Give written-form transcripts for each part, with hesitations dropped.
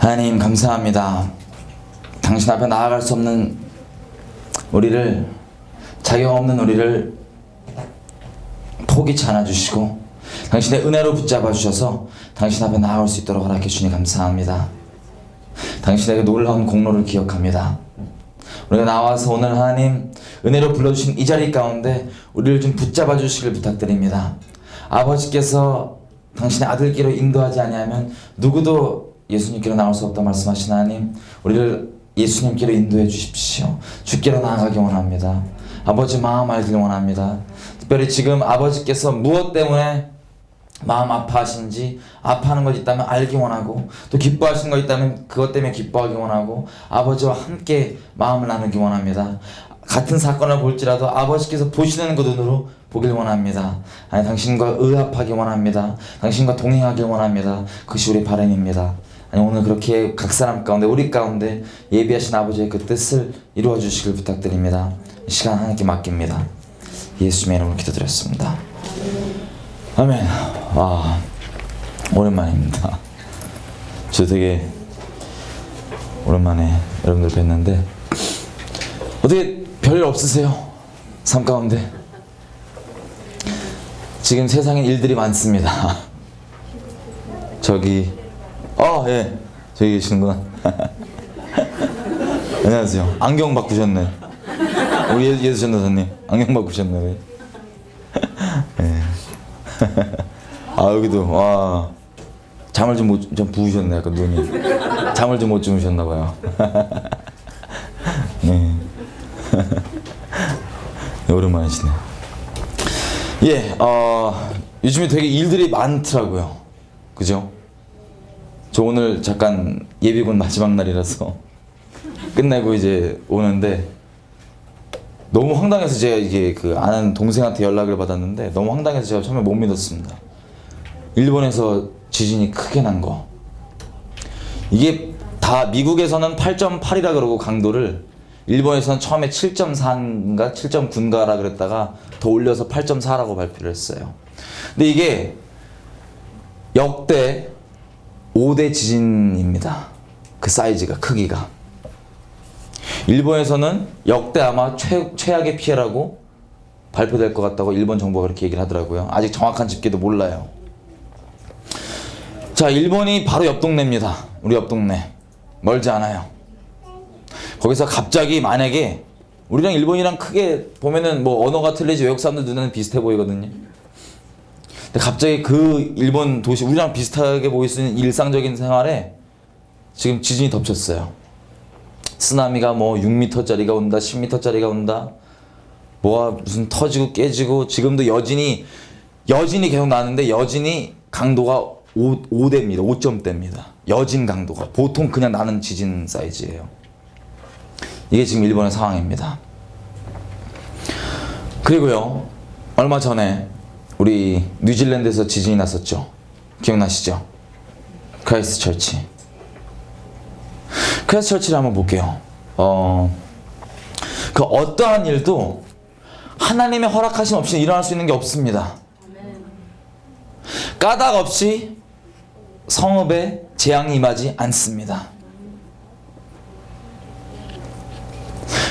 하나님 감사합니다. 당신 앞에 나아갈 수 없는 우리를, 자격 없는 우리를 포기치 않아 주시고 당신의 은혜로 붙잡아 주셔서 당신 앞에 나아갈 수 있도록 허락해 주시니 감사합니다. 당신에게 놀라운 공로를 기억합니다. 우리가 나와서 오늘 하나님 은혜로 불러주신 이 자리 가운데 우리를 좀 붙잡아 주시길 부탁드립니다. 아버지께서 당신의 아들께로 인도하지 아니하면 누구도 예수님께로 나올 수 없다 말씀하신 하나님, 우리를 예수님께로 인도해 주십시오. 주께로 나아가기 원합니다. 아버지 마음 알길 원합니다. 특별히 지금 아버지께서 무엇 때문에 마음 아파하신지, 아파하는 것 있다면 알기 원하고, 또 기뻐하시는 것 있다면 그것 때문에 기뻐하기 원하고, 아버지와 함께 마음을 나누기 원합니다. 같은 사건을 볼지라도 아버지께서 보시는 그 눈으로 보길 원합니다. 아니, 당신과 의합하기 원합니다. 당신과 동행하길 원합니다. 그것이 우리 바람입니다. 아니, 오늘 그렇게 각 사람 가운데, 우리 가운데 예비하신 아버지의 그 뜻을 이루어 주시길 부탁드립니다. 이 시간 하나님께 맡깁니다. 예수님의 이름으로 기도드렸습니다. 아멘. 와, 오랜만입니다. 저 되게 오랜만에 여러분들 뵀는데 어떻게 별일 없으세요? 삶 가운데 지금 세상에 일들이 많습니다. 저기 예, 저기 계시는구나. 안녕하세요. 안경 바꾸셨네. 우리 예수 전도사님 안경 바꾸셨네. 네. 여기도 와, 잠을 좀 부으셨네. 약간 눈이 잠을 좀 못 주무셨나봐요. 네. 네, 오랜만이시네. 예, 요즘에 되게 일들이 많더라고요. 그죠? 저 오늘 잠깐 예비군 마지막 날이라서 끝내고 이제 오는데 너무 황당해서 제가 이게 그 아는 동생한테 연락을 받았는데 너무 황당해서 제가 처음에 못 믿었습니다. 일본에서 지진이 크게 난 거. 이게 다 미국에서는 8.8이라 그러고 강도를, 일본에서는 처음에 7.4인가 7.9인가라 그랬다가 더 올려서 8.4라고 발표를 했어요. 근데 이게 역대 5대 지진입니다. 그 사이즈가, 크기가. 일본에서는 역대 아마 최악의 피해라고 발표될 것 같다고 일본 정부가 그렇게 얘기를 하더라고요. 아직 정확한 집계도 몰라요. 자, 일본이 바로 옆 동네입니다. 우리 옆 동네. 멀지 않아요. 거기서 갑자기 만약에 우리랑 일본이랑 크게 보면은 뭐 언어가 틀리지 외국 사람들 눈에는 비슷해 보이거든요. 근데 갑자기 그 일본 도시, 우리랑 비슷하게 보일 수 있는 일상적인 생활에 지금 지진이 덮쳤어요. 쓰나미가 뭐 6m짜리가 온다, 10m짜리가 온다, 무슨 터지고 깨지고, 지금도 여진이 계속 나는데 여진이 강도가 5대입니다. 5점대입니다. 여진 강도가. 보통 그냥 나는 지진 사이즈예요. 이게 지금 일본의 상황입니다. 그리고요, 얼마 전에 우리 뉴질랜드에서 지진이 났었죠. 기억나시죠? 크라이스트 처치. 크라이스트 처치를 한번 볼게요. 그 어떠한 일도 하나님의 허락하심 없이 일어날 수 있는 게 없습니다. 까닭 없이 성읍에 재앙이 임하지 않습니다.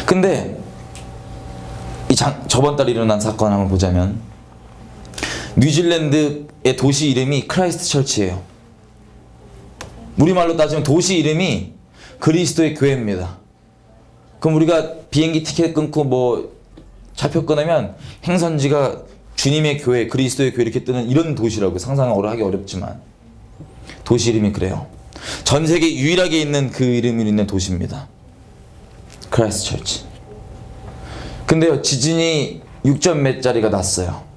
근데 저번 달 일어난 사건 한번 보자면, 뉴질랜드의 도시 이름이 크라이스트 처치예요. 우리말로 따지면 도시 이름이 그리스도의 교회입니다. 그럼 우리가 비행기 티켓 끊고 뭐 차표 끊으면 행선지가 주님의 교회, 그리스도의 교회 이렇게 뜨는 이런 도시라고 상상하기 어렵지만 도시 이름이 그래요. 전 세계 유일하게 있는 그 이름이 있는 도시입니다. 크라이스트 처치. 근데요, 지진이 6점 몇 짜리가 났어요.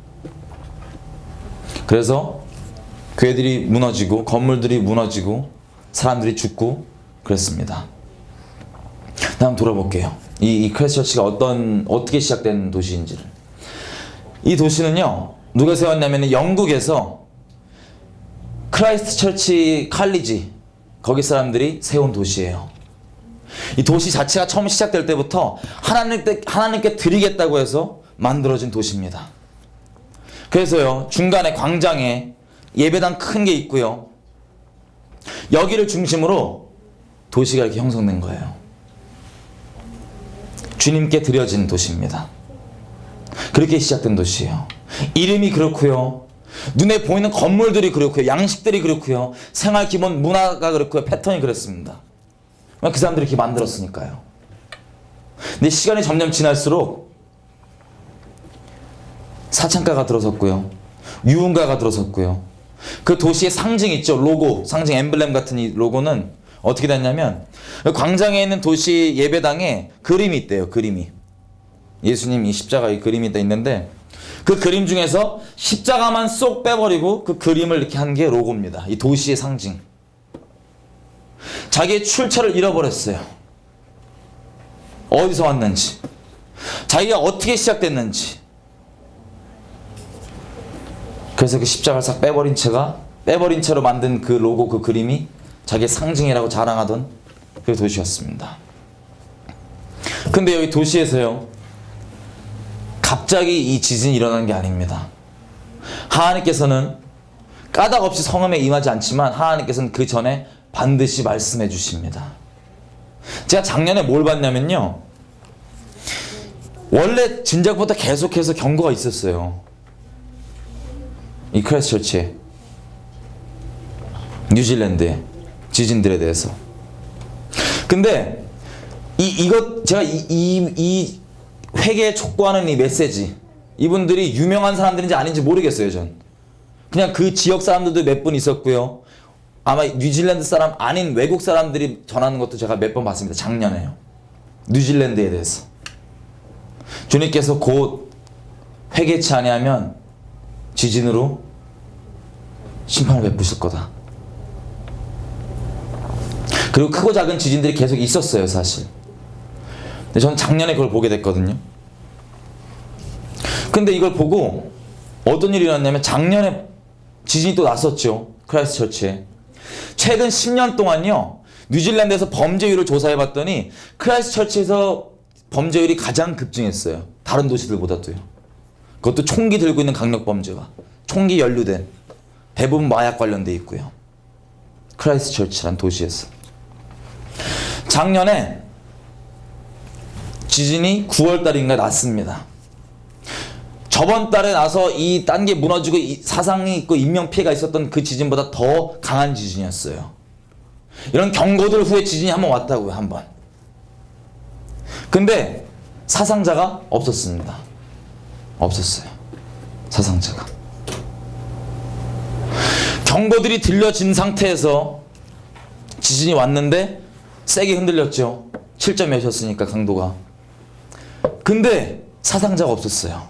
그래서 교회들이 무너지고 건물들이 무너지고 사람들이 죽고 그랬습니다. 다음 돌아볼게요. 이 크라이스트 처치가 어떻게 시작된 도시인지를. 이 도시는요, 누가 세웠냐면 영국에서 크라이스트 처치 칼리지, 거기 사람들이 세운 도시예요. 이 도시 자체가 처음 시작될 때부터 하나님께 드리겠다고 해서 만들어진 도시입니다. 그래서요, 중간에 광장에 예배당 큰 게 있고요, 여기를 중심으로 도시가 이렇게 형성된 거예요. 주님께 드려진 도시입니다. 그렇게 시작된 도시예요. 이름이 그렇고요. 눈에 보이는 건물들이 그렇고요. 양식들이 그렇고요. 생활 기본 문화가 그렇고요. 패턴이 그랬습니다. 그 사람들이 이렇게 만들었으니까요. 근데 시간이 점점 지날수록 사창가가 들어섰고요. 유흥가가 들어섰고요. 그 도시의 상징 있죠. 로고, 상징 엠블렘 같은 이 로고는 어떻게 됐냐면 광장에 있는 도시 예배당에 그림이 있대요. 그림이. 예수님 이 십자가 이 그림이 있는데 그 그림 중에서 십자가만 쏙 빼버리고 그 그림을 이렇게 한 게 로고입니다. 이 도시의 상징. 자기의 출처를 잃어버렸어요. 어디서 왔는지, 자기가 어떻게 시작됐는지. 그래서 그 십자가를 싹 빼버린 채로 만든 그 로고, 그 그림이 자기의 상징이라고 자랑하던 그 도시였습니다. 근데 여기 도시에서요, 갑자기 이 지진이 일어나는 게 아닙니다. 하나님께서는 까닭 없이 성음에 임하지 않지만 하나님께서는 그 전에 반드시 말씀해 주십니다. 제가 작년에 뭘 봤냐면요, 원래 진작부터 계속해서 경고가 있었어요. 이 크라이스트처치에, 뉴질랜드의 지진들에 대해서. 근데 이것 제가 이 회개에 촉구하는 이 메시지, 이분들이 유명한 사람들인지 아닌지 모르겠어요. 전 그냥 그 지역 사람들도 몇 분 있었고요. 아마 뉴질랜드 사람 아닌 외국 사람들이 전하는 것도 제가 몇 번 봤습니다. 작년에요. 뉴질랜드에 대해서. 주님께서 곧 회개치 아니하면 지진으로 심판을 베푸실 거다. 그리고 크고 작은 지진들이 계속 있었어요, 사실. 근데 저는 작년에 그걸 보게 됐거든요. 근데 이걸 보고 어떤 일이 일어났냐면, 작년에 지진이 또 났었죠. 크라이스트처치에. 최근 10년 동안요, 뉴질랜드에서 범죄율을 조사해 봤더니 크라이스트처치에서 범죄율이 가장 급증했어요. 다른 도시들보다도요. 그것도 총기 들고 있는 강력범죄가, 총기 연루된, 대부분 마약 관련돼 있고요. 크라이스트처치란 도시에서. 작년에 지진이 9월달인가 났습니다. 저번 달에 나서 이 딴 게 무너지고 사상이 있고 인명피해가 있었던 그 지진보다 더 강한 지진이었어요. 이런 경고들 후에 지진이 한번 왔다고요, 한번. 근데 사상자가 없었습니다. 없었어요. 사상자가. 경보들이 들려진 상태에서 지진이 왔는데 세게 흔들렸죠. 7점 몇이었으니까 강도가. 근데 사상자가 없었어요.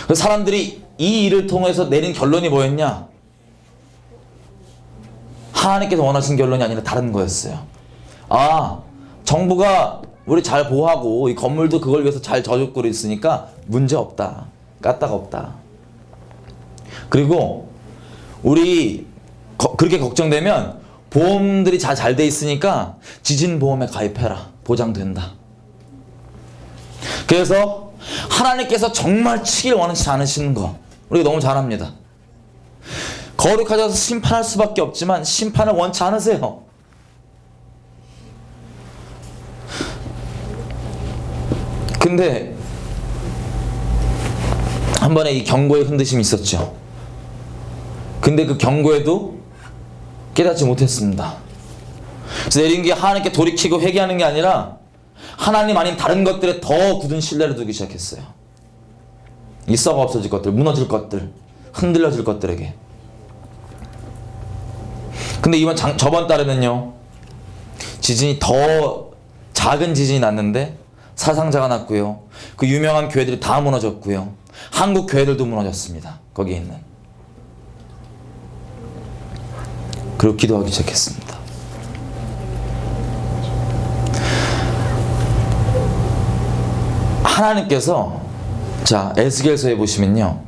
그래서 사람들이 이 일을 통해서 내린 결론이 뭐였냐? 하나님께서 원하신 결론이 아니라 다른 거였어요. 아, 정부가 우리 잘 보호하고 이 건물도 그걸 위해서 잘 저주고 있으니까 문제 없다. 까딱 없다. 그리고 우리 그렇게 걱정되면 보험들이 잘 돼 있으니까 지진보험에 가입해라. 보장된다. 그래서 하나님께서 정말 치길 원하지 않으시는 거 우리가 너무 잘 압니다. 거룩하셔서 심판할 수밖에 없지만 심판을 원치 않으세요. 근데 한 번에 이 경고의 흔드심이 있었죠. 근데 그 경고에도 깨닫지 못했습니다. 그래서 내린 게 하나님께 돌이키고 회개하는 게 아니라 하나님 아닌 다른 것들에 더 굳은 신뢰를 두기 시작했어요. 이 썩어 없어질 것들, 무너질 것들, 흔들려질 것들에게. 근데 저번 달에는요, 지진이 더 작은 지진이 났는데 사상자가 났고요. 그 유명한 교회들이 다 무너졌고요. 한국 교회들도 무너졌습니다. 거기에 있는. 그리고 기도하기 시작했습니다. 하나님께서, 자, 에스겔서에 보시면요,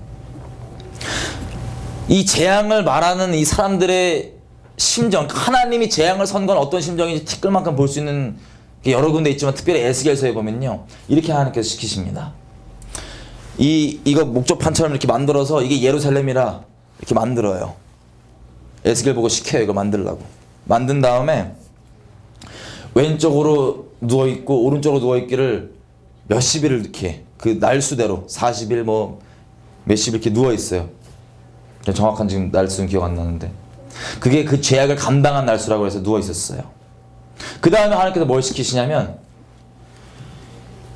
이 재앙을 말하는 이 사람들의 심정, 하나님이 재앙을 선 건 어떤 심정인지 티끌만큼 볼 수 있는 게 여러 군데 있지만 특별히 에스겔서에 보면요, 이렇게 하나님께서 시키십니다. 이거 목조판처럼 이렇게 만들어서 이게 예루살렘이라 이렇게 만들어요. 에스겔 보고 시켜요. 이거 만들라고. 만든 다음에 왼쪽으로 누워있고 오른쪽으로 누워있기를 몇십일을 이렇게 그 날수대로 40일 뭐 몇십 이렇게 누워있어요. 정확한 지금 날수는 기억 안 나는데 그게 그 죄악을 감당한 날수라고 해서 누워있었어요. 그 다음에 하나님께서 뭘 시키시냐면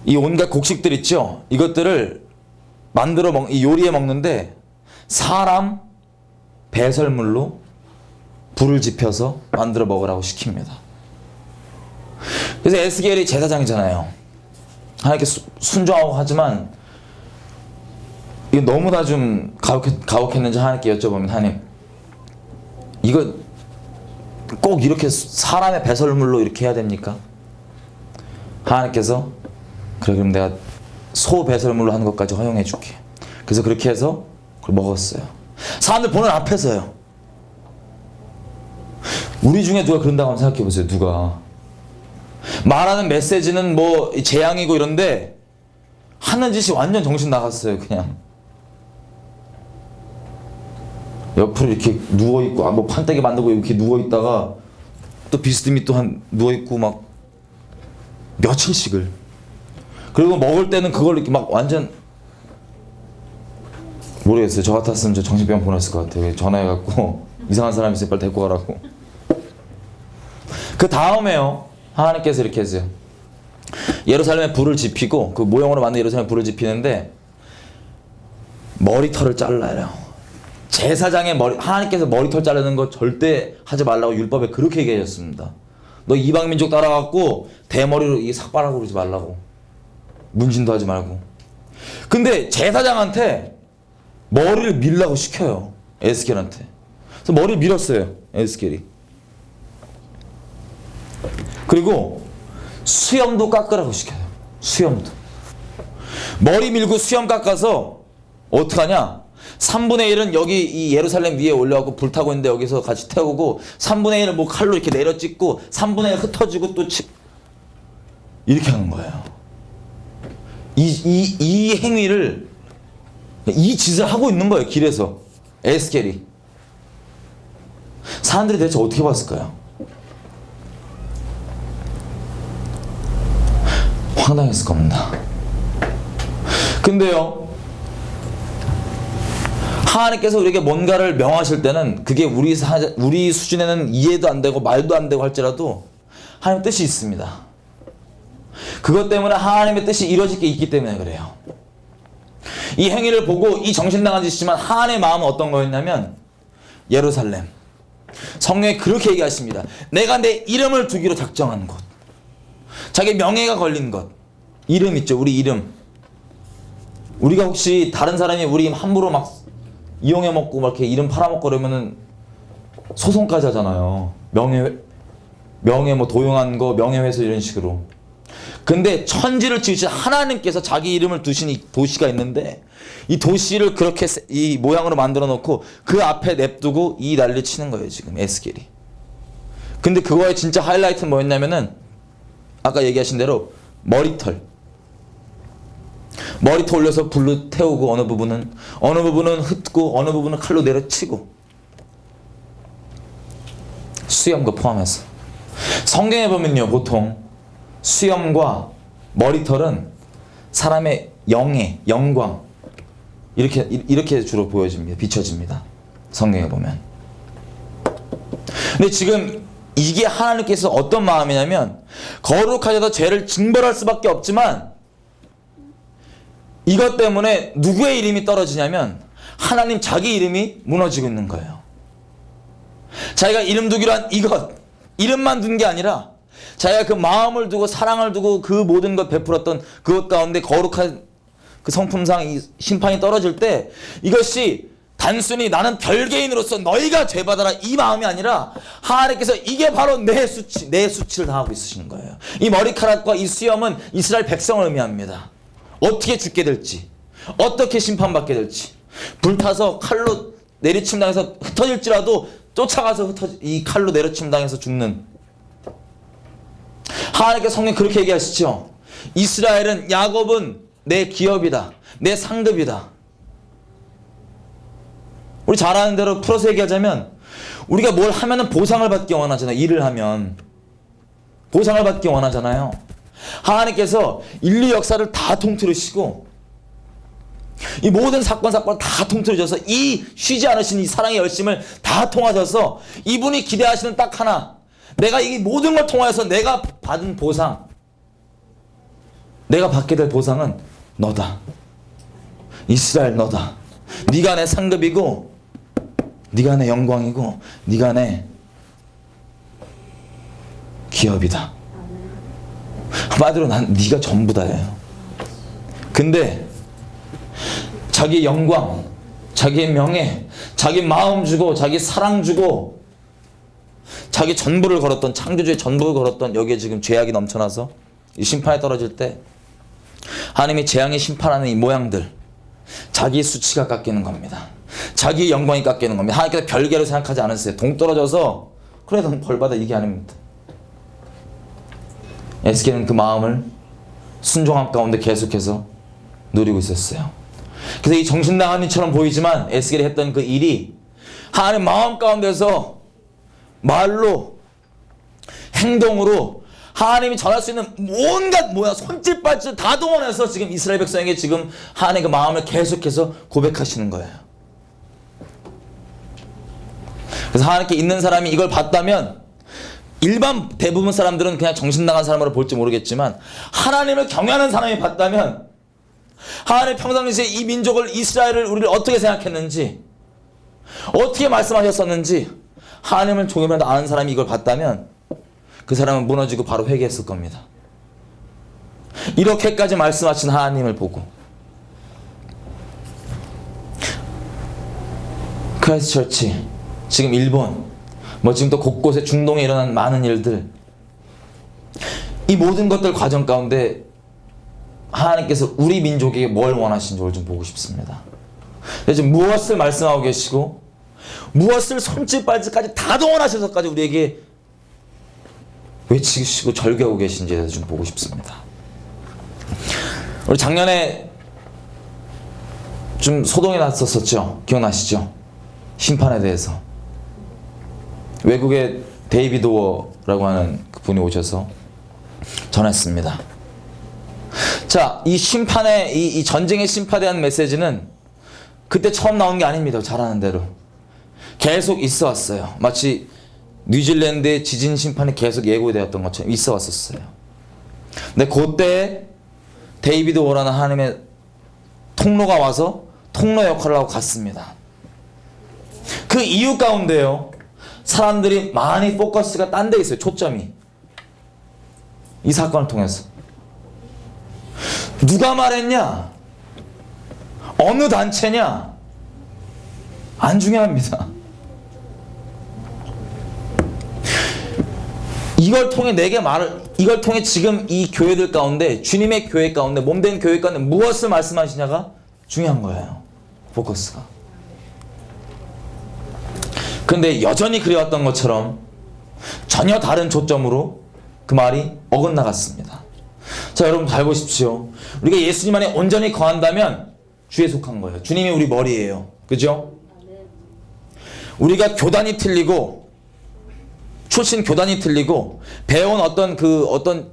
이 온갖 곡식들 있죠? 이것들을 만들어 이 요리해 먹는데 사람 배설물로 불을 지펴서 만들어 먹으라고 시킵니다. 그래서 에스겔이 제사장이잖아요. 하나님께 순종하고 하지만 이게 너무나 좀 가혹했는지 하나님께 여쭤보면 하나님 이거 꼭 이렇게 사람의 배설물로 이렇게 해야 됩니까? 하나님께서 그래 그럼 내가 소 배설물로 하는 것까지 허용해 줄게. 그래서 그렇게 해서 그걸 먹었어요. 사람들 보는 앞에서요. 우리 중에 누가 그런다고 한번 생각해 보세요. 누가 말하는 메시지는 뭐 재앙이고 이런데 하는 짓이 완전 정신 나갔어요. 그냥 옆으로 이렇게 누워있고 뭐 판때기 만들고 이렇게 누워있다가 또 비스듬히 또 한 누워있고 막 며칠씩을 그리고 먹을 때는 그걸 이렇게 막 완전 모르겠어요. 저 같았으면 저 정신병 보냈을 것 같아요. 전화해갖고 이상한 사람 있으면 빨리 데리고 가라고. 그 다음에요. 하나님께서 이렇게 했어요. 예루살렘에 불을 지피고 그 모형으로 만든 예루살렘에 불을 지피는데 머리털을 잘라요. 제사장의 머리, 하나님께서 머리털 자르는 거 절대 하지 말라고 율법에 그렇게 얘기하셨습니다. 너 이방민족 따라갖고 대머리로 이게 삭발하고 그러지 말라고. 문신도 하지 말고. 근데 제사장한테 머리를 밀라고 시켜요. 에스겔한테. 그래서 머리를 밀었어요. 에스겔이. 그리고 수염도 깎으라고 시켜요. 수염도. 머리 밀고 수염 깎아서 어떡하냐? 3분의 1은 여기 이 예루살렘 위에 올려갖고 불타고 있는데 여기서 같이 태우고 3분의 1은 뭐 칼로 이렇게 내려 찍고 3분의 1 흩어지고 또 이렇게 하는 거예요. 이 행위를 이 짓을 하고 있는 거예요. 길에서 에스겔이. 사람들이 대체 어떻게 봤을까요? 황당했을 겁니다. 근데요, 하나님께서 우리에게 뭔가를 명하실 때는 그게 우리 수준에는 이해도 안 되고 말도 안 되고 할지라도 하나님의 뜻이 있습니다. 그것 때문에 하나님의 뜻이 이루어질 게 있기 때문에 그래요. 이 행위를 보고 이 정신나간 짓이지만 하나님의 마음은 어떤 거였냐면 예루살렘. 성경에 그렇게 얘기하십니다. 내가 내 이름을 두기로 작정한 곳. 자기 명예가 걸린 것. 이름 있죠. 우리 이름. 우리가 혹시 다른 사람이 우리 함부로 막 이용해 먹고 막 이렇게 이름 팔아먹고 그러면은 소송까지 하잖아요. 명예 뭐 도용한 거, 명예훼손 이런 식으로. 근데 천지를 지으신 하나님께서 자기 이름을 두신 이 도시가 있는데 이 도시를 그렇게 이 모양으로 만들어 놓고 그 앞에 냅두고 이 난리 치는 거예요. 지금 에스겔이. 근데 그거의 진짜 하이라이트는 뭐였냐면은 아까 얘기하신 대로 머리털 올려서 불로 태우고 어느 부분은 흩고 어느 부분은 칼로 내려치고 수염과 포함해서. 성경에 보면요, 보통 수염과 머리털은 사람의 영예, 영광 이렇게 주로 보여집니다. 비춰집니다. 성경에 보면. 근데 지금 이게 하나님께서 어떤 마음이냐면 거룩하셔서 죄를 징벌할 수밖에 없지만 이것 때문에 누구의 이름이 떨어지냐면 하나님 자기 이름이 무너지고 있는 거예요. 자기가 이름 두기로 한 이것, 이름만 둔 게 아니라 자기가 그 마음을 두고 사랑을 두고 그 모든 것 베풀었던 그것 가운데 거룩한 그 성품상 이 심판이 떨어질 때 이것이 단순히 나는 별개인으로서 너희가 죄받아라 이 마음이 아니라 하나님께서 이게 바로 내 수치를 당하고 있으시는 거예요. 이 머리카락과 이 수염은 이스라엘 백성을 의미합니다. 어떻게 죽게 될지, 어떻게 심판받게 될지, 불타서 칼로 내리침 당해서 흩어질지라도 쫓아가서 이 칼로 내리침 당해서 죽는. 하나님께서 성경 그렇게 얘기하시죠. 이스라엘은 야곱은 내 기업이다, 내 상급이다. 우리 잘 아는 대로 풀어서 얘기하자면 우리가 뭘 하면은 보상을 받기 원하잖아요. 일을 하면 보상을 받기 원하잖아요. 하나님께서 인류 역사를 다 통틀으시고 이 모든 사건을 다 통틀어져서 이 쉬지 않으신 이 사랑의 열심을 다 통하셔서 이분이 기대하시는 딱 하나, 내가 이 모든 걸 통하여서 내가 받은 보상, 내가 받게 될 보상은 너다. 이스라엘 너다. 네가 내 상급이고 네가 내 영광이고 네가 내 기업이다. 한마디로 난 네가 전부다예요. 근데 자기 영광, 자기 명예, 자기 마음 주고 자기 사랑 주고 자기 전부를 걸었던, 창조주의 전부를 걸었던 여기에 지금 죄악이 넘쳐나서 이 심판에 떨어질 때 하나님이 재앙의 심판하는 이 모양들, 자기 수치가 깎이는 겁니다. 자기 영광이 깎이는 겁니다. 하나님께서 별개로 생각하지 않으세요. 동떨어져서 그래 넌 벌받아, 이게 아닙니다. 에스겔은 그 마음을 순종함 가운데 계속해서 누리고 있었어요. 그래서 이 정신나간 일처럼 보이지만 에스겔이 했던 그 일이 하나님 마음 가운데서 말로, 행동으로 하나님이 전할 수 있는 온갖 손짓 발짓 다 동원해서 지금 이스라엘 백성에게 지금 하나님의 그 마음을 계속해서 고백하시는 거예요. 그래서 하나님께 있는 사람이 이걸 봤다면 일반 대부분 사람들은 그냥 정신나간 사람으로 볼지 모르겠지만 하나님을 경외하는 사람이 봤다면 하나님 평상시에 이 민족을, 이스라엘을, 우리를 어떻게 생각했는지, 어떻게 말씀하셨었는지 하나님을 조금이라도 아는 사람이 이걸 봤다면 그 사람은 무너지고 바로 회개했을 겁니다. 이렇게까지 말씀하신 하나님을 보고 크라이스트 처치, 지금 일본, 지금 또 곳곳에 중동에 일어난 많은 일들, 이 모든 것들 과정 가운데 하나님께서 우리 민족에게 뭘 원하시는지 좀 보고 싶습니다. 지금 무엇을 말씀하고 계시고 무엇을 손짓 발짓까지 다 동원하셔서까지 우리에게 외치시고 절규하고 계신지에 대해서 좀 보고 싶습니다. 우리 작년에 좀 소동이 났었죠. 기억나시죠? 심판에 대해서. 외국의 데이비드 워라고 하는 그분이 오셔서 전했습니다. 자, 이 심판의, 이 전쟁의 심판에 대한 메시지는 그때 처음 나온 게 아닙니다. 잘 아는 대로. 계속 있어 왔어요. 마치 뉴질랜드의 지진 심판이 계속 예고되었던 것처럼 있어 왔었어요. 근데 그때 데이비드 워라는 하나님의 통로가 와서 통로 역할을 하고 갔습니다. 그 이유 가운데요, 사람들이 많이 포커스가 딴 데 있어요. 초점이. 이 사건을 통해서. 누가 말했냐? 어느 단체냐? 안 중요합니다. 이걸 통해 이걸 통해 지금 이 교회들 가운데, 주님의 교회 가운데, 몸된 교회 가운데 무엇을 말씀하시냐가 중요한 거예요. 포커스가. 근데 여전히 그래왔던 것처럼 전혀 다른 초점으로 그 말이 어긋나갔습니다. 자, 여러분 잘 보십시오. 우리가 예수님 안에 온전히 거한다면 주에 속한 거예요. 주님이 우리 머리예요. 그죠? 우리가 교단이 틀리고, 출신 교단이 틀리고, 배운 어떤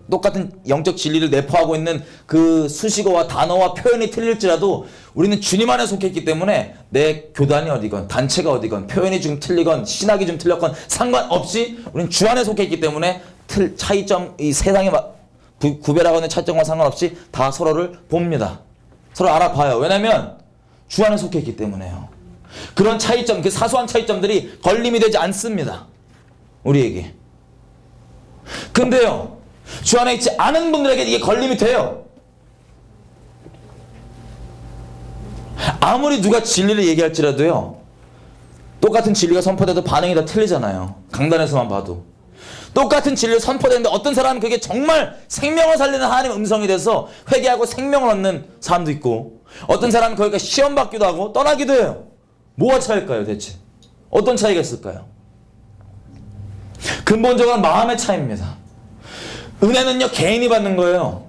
똑같은 영적 진리를 내포하고 있는 그 수식어와 단어와 표현이 틀릴지라도 우리는 주님 안에 속해 있기 때문에 내 교단이 어디건, 단체가 어디건, 표현이 좀 틀리건, 신학이 좀 틀렸건 상관없이 우리는 주 안에 속해 있기 때문에 차이점, 이 세상에 구별하고 있는 차이점과 상관없이 다 서로를 봅니다. 서로 알아봐요. 왜냐면 주 안에 속해 있기 때문에요. 그런 차이점, 그 사소한 차이점들이 걸림이 되지 않습니다. 우리에게. 근데요, 주 안에 있지 않은 분들에게 이게 걸림이 돼요. 아무리 누가 진리를 얘기할지라도요, 똑같은 진리가 선포돼도 반응이 다 틀리잖아요. 강단에서만 봐도. 똑같은 진리를 선포되는데 어떤 사람은 그게 정말 생명을 살리는 하나님의 음성이 돼서 회개하고 생명을 얻는 사람도 있고, 어떤 사람은 거기가 시험 받기도 하고 떠나기도 해요. 뭐가 차일까요, 대체? 어떤 차이가 있을까요? 근본적인 마음의 차이입니다. 은혜는요, 개인이 받는 거예요.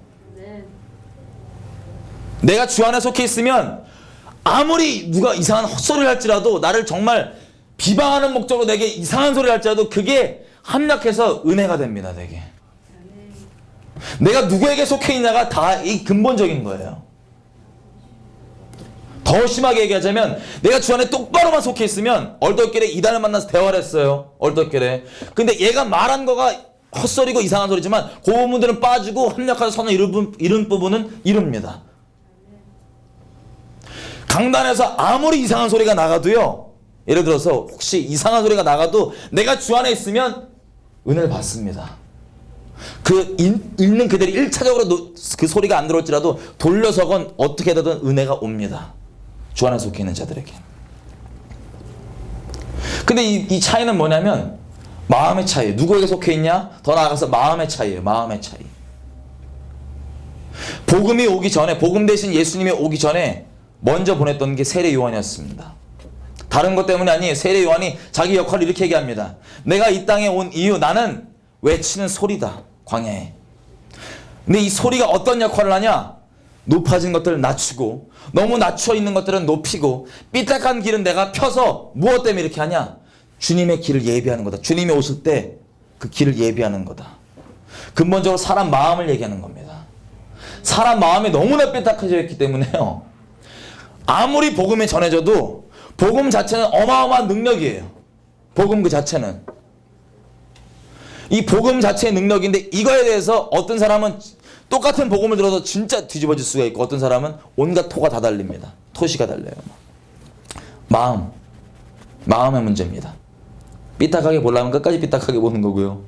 내가 주 안에 속해 있으면 아무리 누가 이상한 헛소리를 할지라도, 나를 정말 비방하는 목적으로 내게 이상한 소리를 할지라도 그게 합력해서 은혜가 됩니다, 내게. 내가 누구에게 속해 있냐가 다 이 근본적인 거예요. 더 심하게 얘기하자면 내가 주 안에 똑바로만 속해 있으면 얼떨결에 이단을 만나서 대화를 했어요. 얼떨결에. 근데 얘가 말한 거가 헛소리고 이상한 소리지만 그 부분들은 빠지고 합력하여 선을 이룬 부분은 이룹니다. 강단에서 아무리 이상한 소리가 나가도요. 예를 들어서 혹시 이상한 소리가 나가도 내가 주 안에 있으면 은혜를 받습니다. 그 읽는 그대로 1차적으로 그 소리가 안 들어올지라도 돌려서건 어떻게 되든 은혜가 옵니다. 주 안에 속해 있는 자들에게. 근데 이 차이는 뭐냐면 마음의 차이예요. 누구에게 속해 있냐? 더 나아가서 마음의 차이예요. 마음의 차이. 복음이 오기 전에, 복음 대신 예수님이 오기 전에 먼저 보냈던 게 세례 요한이었습니다. 다른 것 때문이 아니에요. 세례 요한이 자기 역할을 이렇게 얘기합니다. 내가 이 땅에 온 이유, 나는 외치는 소리다. 광야에. 근데 이 소리가 어떤 역할을 하냐? 높아진 것들을 낮추고 너무 낮춰 있는 것들은 높이고 삐딱한 길은 내가 펴서 무엇 때문에 이렇게 하냐? 주님의 길을 예비하는 거다. 주님이 오실 때 그 길을 예비하는 거다. 근본적으로 사람 마음을 얘기하는 겁니다. 사람 마음이 너무나 삐딱해져 있기 때문에요. 아무리 복음이 전해져도 복음 자체는 어마어마한 능력이에요. 복음 그 자체는. 이 복음 자체의 능력인데 이거에 대해서 어떤 사람은 똑같은 복음을 들어서 진짜 뒤집어질 수가 있고 어떤 사람은 온갖 토가 다 달립니다. 토시가 달려요. 마음의 문제입니다. 삐딱하게 보려면 끝까지 삐딱하게 보는 거고요.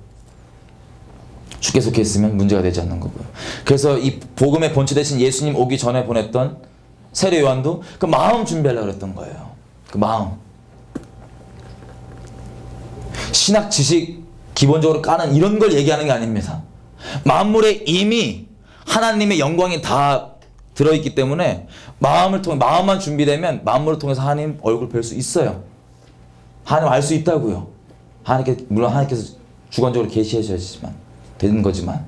주께 속해 있으면 문제가 되지 않는 거고요. 그래서 이 복음의 본체 대신 예수님 오기 전에 보냈던 세례 요한도 그 마음 준비하려고 그랬던 거예요. 그 마음. 신학 지식 기본적으로 까는 이런 걸 얘기하는 게 아닙니다. 만물에 이미 하나님의 영광이 다 들어있기 때문에 마음만 준비되면 만물을 통해서 하나님 얼굴 뵐 수 있어요. 하나님 알 수 있다고요. 물론 하나님께서 주관적으로 계시하셔야지만 되는 거지만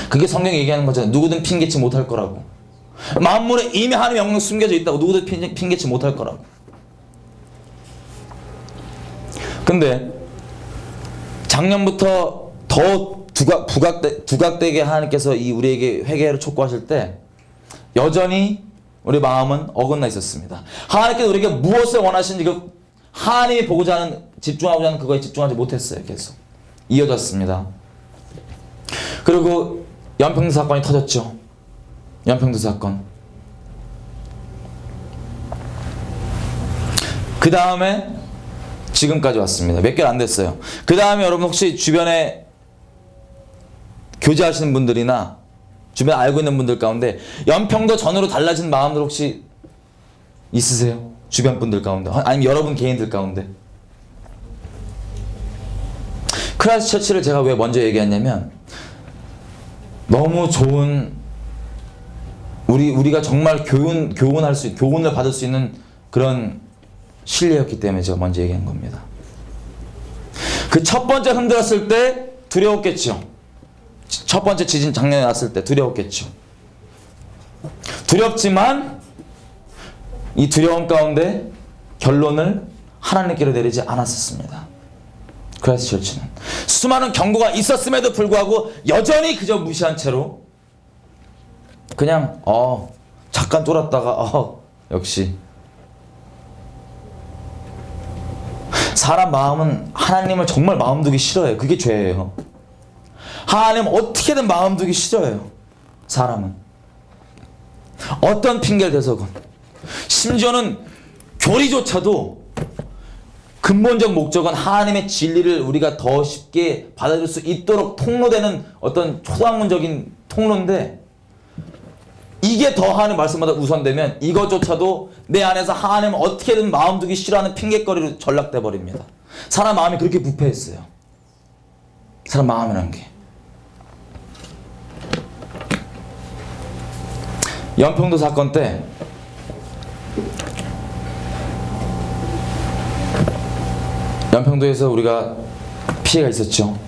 그게 성경이 얘기하는 거잖아요. 누구든 핑계치 못할 거라고. 만물에 이미 하나님의 영광이 숨겨져 있다고. 누구든 핑계치 못할 거라고. 근데 작년부터 더 두각되게 하나님께서 우리에게 회개를 촉구하실 때 여전히 우리 마음은 어긋나 있었습니다. 하나님께서 우리에게 무엇을 원하시는지 하나님이 보고자 하는, 집중하고자 하는 그거에 집중하지 못했어요. 계속 이어졌습니다. 그리고 연평도 사건이 터졌죠. 연평도 사건. 그 다음에 지금까지 왔습니다. 몇 개월 안 됐어요. 그 다음에 여러분 혹시 주변에 교제하시는 분들이나 주변에 알고 있는 분들 가운데 연평도 전으로 달라진 마음들 혹시 있으세요? 주변 분들 가운데 아니면 여러분 개인들 가운데. 크라이스트 처치를 제가 왜 먼저 얘기했냐면 너무 좋은 우리가 정말 교훈을 받을 수 있는 그런 신뢰였기 때문에 제가 먼저 얘기한 겁니다. 그 첫 번째 흔들었을 때 두려웠겠죠. 첫 번째 지진 작년에 났을 때 두려웠겠죠. 두렵지만 이 두려움 가운데 결론을 하나님께로 내리지 않았었습니다. 크라이스트 처치는 수많은 경고가 있었음에도 불구하고 여전히 그저 무시한 채로 그냥 잠깐 쫄았다가 역시 사람 마음은 하나님을 정말 마음 두기 싫어해요. 그게 죄예요. 하나님 어떻게든 마음 두기 싫어해요. 사람은 어떤 핑계를 대서건 심지어는 교리조차도 근본적 목적은 하나님의 진리를 우리가 더 쉽게 받아들일 수 있도록 통로되는 어떤 초학문적인 통로인데 이게 더 하나님 말씀보다 우선되면 이것조차도 내 안에서 하나님을 어떻게든 마음 두기 싫어하는 핑계거리로 전락돼 버립니다. 사람 마음이 그렇게 부패했어요. 사람 마음이라는 게. 연평도 사건 때 연평도에서 우리가 피해가 있었죠.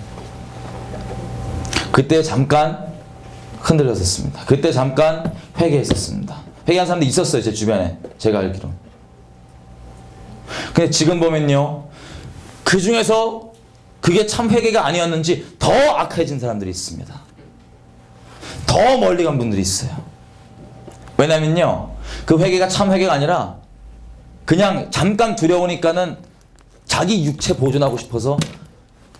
그때 잠깐 흔들렸었습니다. 그때 잠깐 회개했었습니다. 회개한 사람도 있었어요. 제 주변에 제가 알기로. 근데 지금 보면요, 그 중에서 그게 참 회개가 아니었는지 더 악해진 사람들이 있습니다. 더 멀리 간 분들이 있어요. 왜냐면요, 그 회개가 참 회개가 아니라 그냥 잠깐 두려우니까는 자기 육체 보존하고 싶어서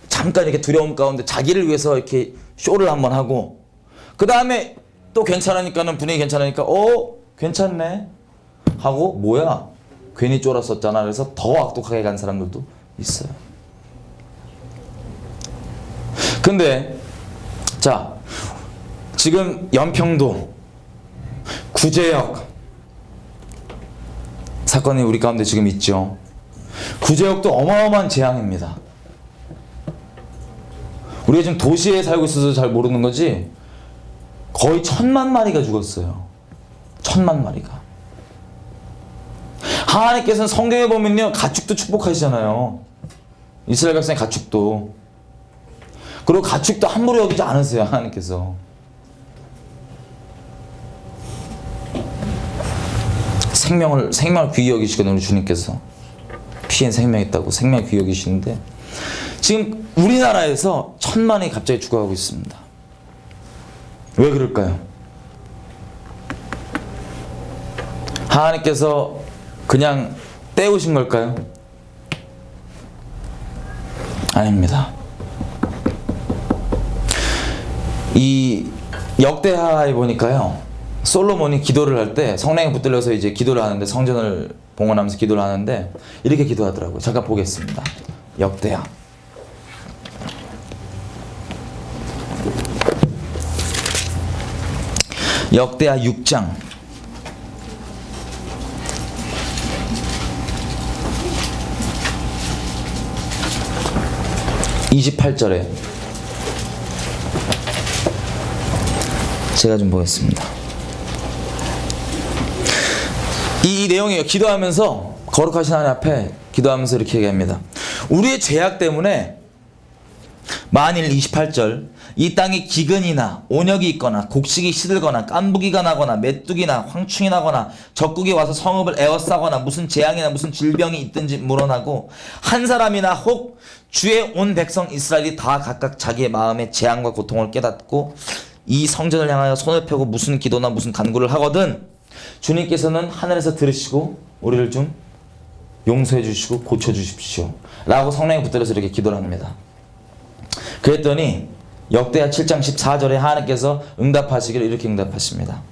잠깐 이렇게 두려움 가운데 자기를 위해서 이렇게 쇼를 한번 하고, 그 다음에 또 괜찮으니까는, 분위기 괜찮으니까 괜찮네 하고, 뭐야 괜히 쫄았었잖아, 그래서 더 악독하게 간 사람들도 있어요. 근데 자, 지금 연평도 구제역 사건이 우리 가운데 지금 있죠. 구제역도 어마어마한 재앙입니다. 우리가 지금 도시에 살고 있어서 잘 모르는 거지, 거의 1000만 마리가 죽었어요. 1000만 마리가. 하나님께서는 성경에 보면요, 가축도 축복하시잖아요. 이스라엘 백성의 가축도. 그리고 가축도 함부로 여기지 않으세요, 하나님께서. 생명을 귀히 여기시거든요, 우리 주님께서. 피엔 생명이 있다고 생명을 귀히 여기시는데, 지금 우리나라에서 1000만이 갑자기 죽어가고 있습니다. 왜 그럴까요? 하나님께서 그냥 때우신 걸까요? 아닙니다. 이 역대하에 보니까요, 솔로몬이 기도를 할 때 성령에 붙들려서 이제 기도를 하는데, 성전을 봉헌하면서 기도를 하는데 이렇게 기도하더라고요. 잠깐 보겠습니다. 역대하. 역대하 6장 28절에 제가 좀 보겠습니다. 이 내용이에요. 기도하면서, 거룩하신 하나님 앞에 기도하면서 이렇게 얘기합니다. 우리의 죄악 때문에 만일 28절 이 땅에 기근이나 온역이 있거나 곡식이 시들거나 깐부기가 나거나 메뚜기나 황충이 나거나 적국이 와서 성읍을 에워싸거나 무슨 재앙이나 무슨 질병이 있든지 물어나고, 한 사람이나 혹 주의 온 백성 이스라엘이 다 각각 자기의 마음의 재앙과 고통을 깨닫고 이 성전을 향하여 손을 펴고 무슨 기도나 무슨 간구를 하거든 주님께서는 하늘에서 들으시고 우리를 좀 용서해 주시고 고쳐 주십시오 라고 성령에 붙들어서 이렇게 기도를 합니다. 그랬더니 역대하 7장 14절에 하나님께서 응답하시기를 이렇게 응답하십니다.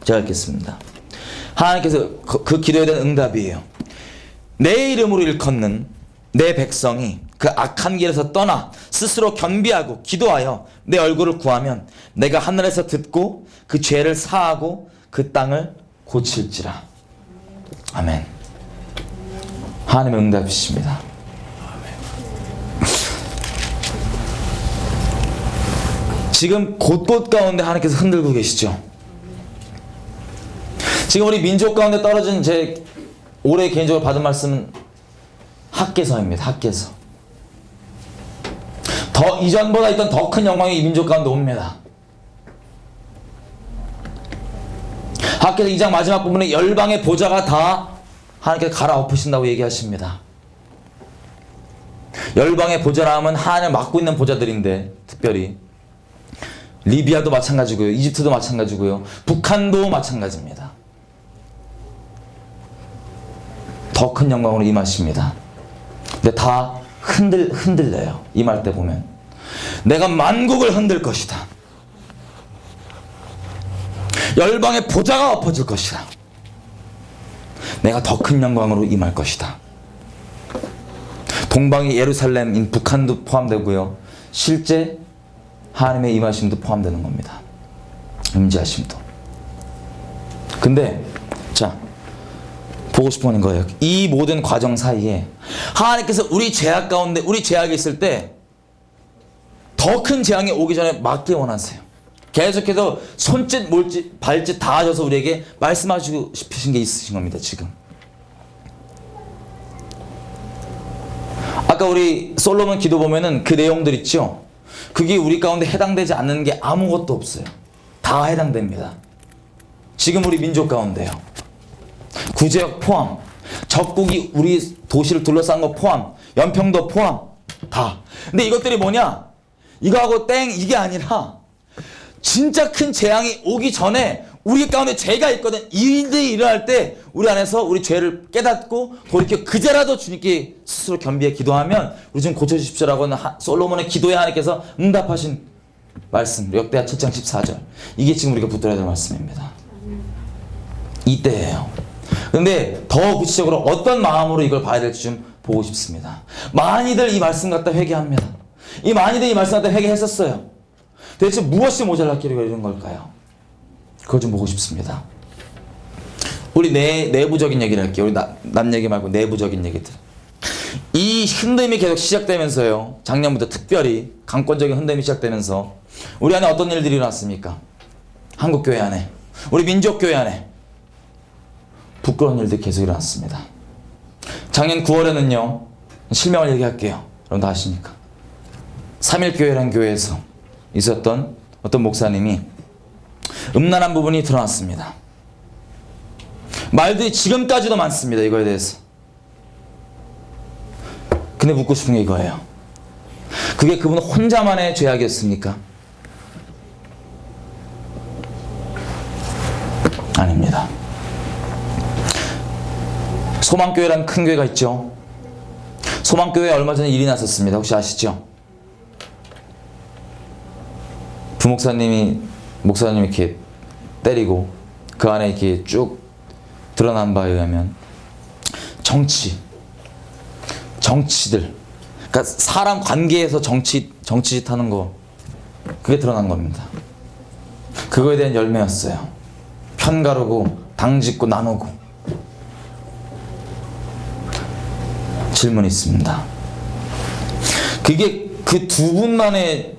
제가 읽겠습니다. 하나님께서 그 기도에 대한 응답이에요. 내 이름으로 일컫는 내 백성이 그 악한 길에서 떠나 스스로 겸비하고 기도하여 내 얼굴을 구하면 내가 하늘에서 듣고 그 죄를 사하고 그 땅을 고칠지라. 아멘. 하나님의 응답이십니다. 지금 곳곳 가운데 하나님께서 흔들고 계시죠. 지금 우리 민족 가운데 떨어진 제 올해 개인적으로 받은 말씀은 학개서입니다. 학개서. 더 이전보다 있던 더 큰 영광이 이 민족 가운데 옵니다. 학개서 2장 마지막 부분에 열방의 보좌가 다 하나님께서 갈아엎으신다고 얘기하십니다. 열방의 보좌라 하면 하나님을 맡고 있는 보좌들인데, 특별히 리비아도 마찬가지고요, 이집트도 마찬가지고요, 북한도 마찬가지입니다. 더 큰 영광으로 임하십니다. 근데 다 흔들려요. 임할 때 보면 내가 만국을 흔들 것이다. 열방의 보좌가 엎어질 것이다. 내가 더 큰 영광으로 임할 것이다. 동방의 예루살렘인 북한도 포함되고요, 실제 하나님의 임하심도 포함되는 겁니다. 임재하심도. 근데 자, 보고 싶은 거예요. 이 모든 과정 사이에 하나님께서 우리 죄악 가운데, 우리 죄악이 있을 때 더 큰 재앙이 오기 전에 막기 원하세요. 계속해서 손짓, 몰짓, 발짓 다 하셔서 우리에게 말씀하시고 싶으신 게 있으신 겁니다. 지금 아까 우리 솔로몬 기도 보면은 그 내용들 있죠. 그게 우리 가운데 해당되지 않는 게 아무것도 없어요. 다 해당됩니다. 지금 우리 민족 가운데요, 구제역 포함, 적국이 우리 도시를 둘러싼 거 포함, 연평도 포함, 다. 근데 이것들이 뭐냐, 이거하고 땡 이게 아니라 진짜 큰 재앙이 오기 전에 우리 가운데 죄가 있거든. 이 일들이 일어날 때 우리 안에서 우리 죄를 깨닫고 돌이켜 그제라도 주님께 스스로 겸비해 기도하면 우리 좀 고쳐주십시오라고는 솔로몬의 기도에 하나님께서 응답하신 말씀, 역대하 7장 14절. 이게 지금 우리가 붙들어야 될 말씀입니다. 이때예요. 근데 더 구체적으로 어떤 마음으로 이걸 봐야 될지 좀 보고 싶습니다. 많이들 이 말씀 갖다 회개합니다. 이 많이들 이 말씀 갖다 회개했었어요. 대체 무엇이 모자랐기를 이런 걸까요? 그걸 좀 보고 싶습니다. 우리 내부적인 얘기를 할게요. 우리 남 얘기 말고 내부적인 얘기들. 이 흔듦이 계속 시작되면서요. 작년부터 특별히 강권적인 흔듦이 시작되면서 우리 안에 어떤 일들이 일어났습니까? 한국교회 안에, 우리 민족교회 안에 부끄러운 일들이 계속 일어났습니다. 작년 9월에는요. 실명을 얘기할게요. 여러분 다 아십니까? 3일교회라는 교회에서 있었던 어떤 목사님이 음란한 부분이 드러났습니다. 말들이 지금까지도 많습니다. 이거에 대해서. 근데 묻고 싶은 게 이거예요. 그게 그분 혼자만의 죄악이었습니까? 아닙니다. 소망교회라는 큰 교회가 있죠. 소망교회에 얼마 전에 일이 났었습니다. 혹시 아시죠? 부목사님이 목사님 이렇게 때리고 그 안에 이렇게 쭉 드러난 바에 의하면 정치들, 그러니까 사람 관계에서 정치짓 하는 거, 그게 드러난 겁니다. 그거에 대한 열매였어요. 편 가르고 당 짓고 나누고. 질문이 있습니다. 그게 그 두 분만의,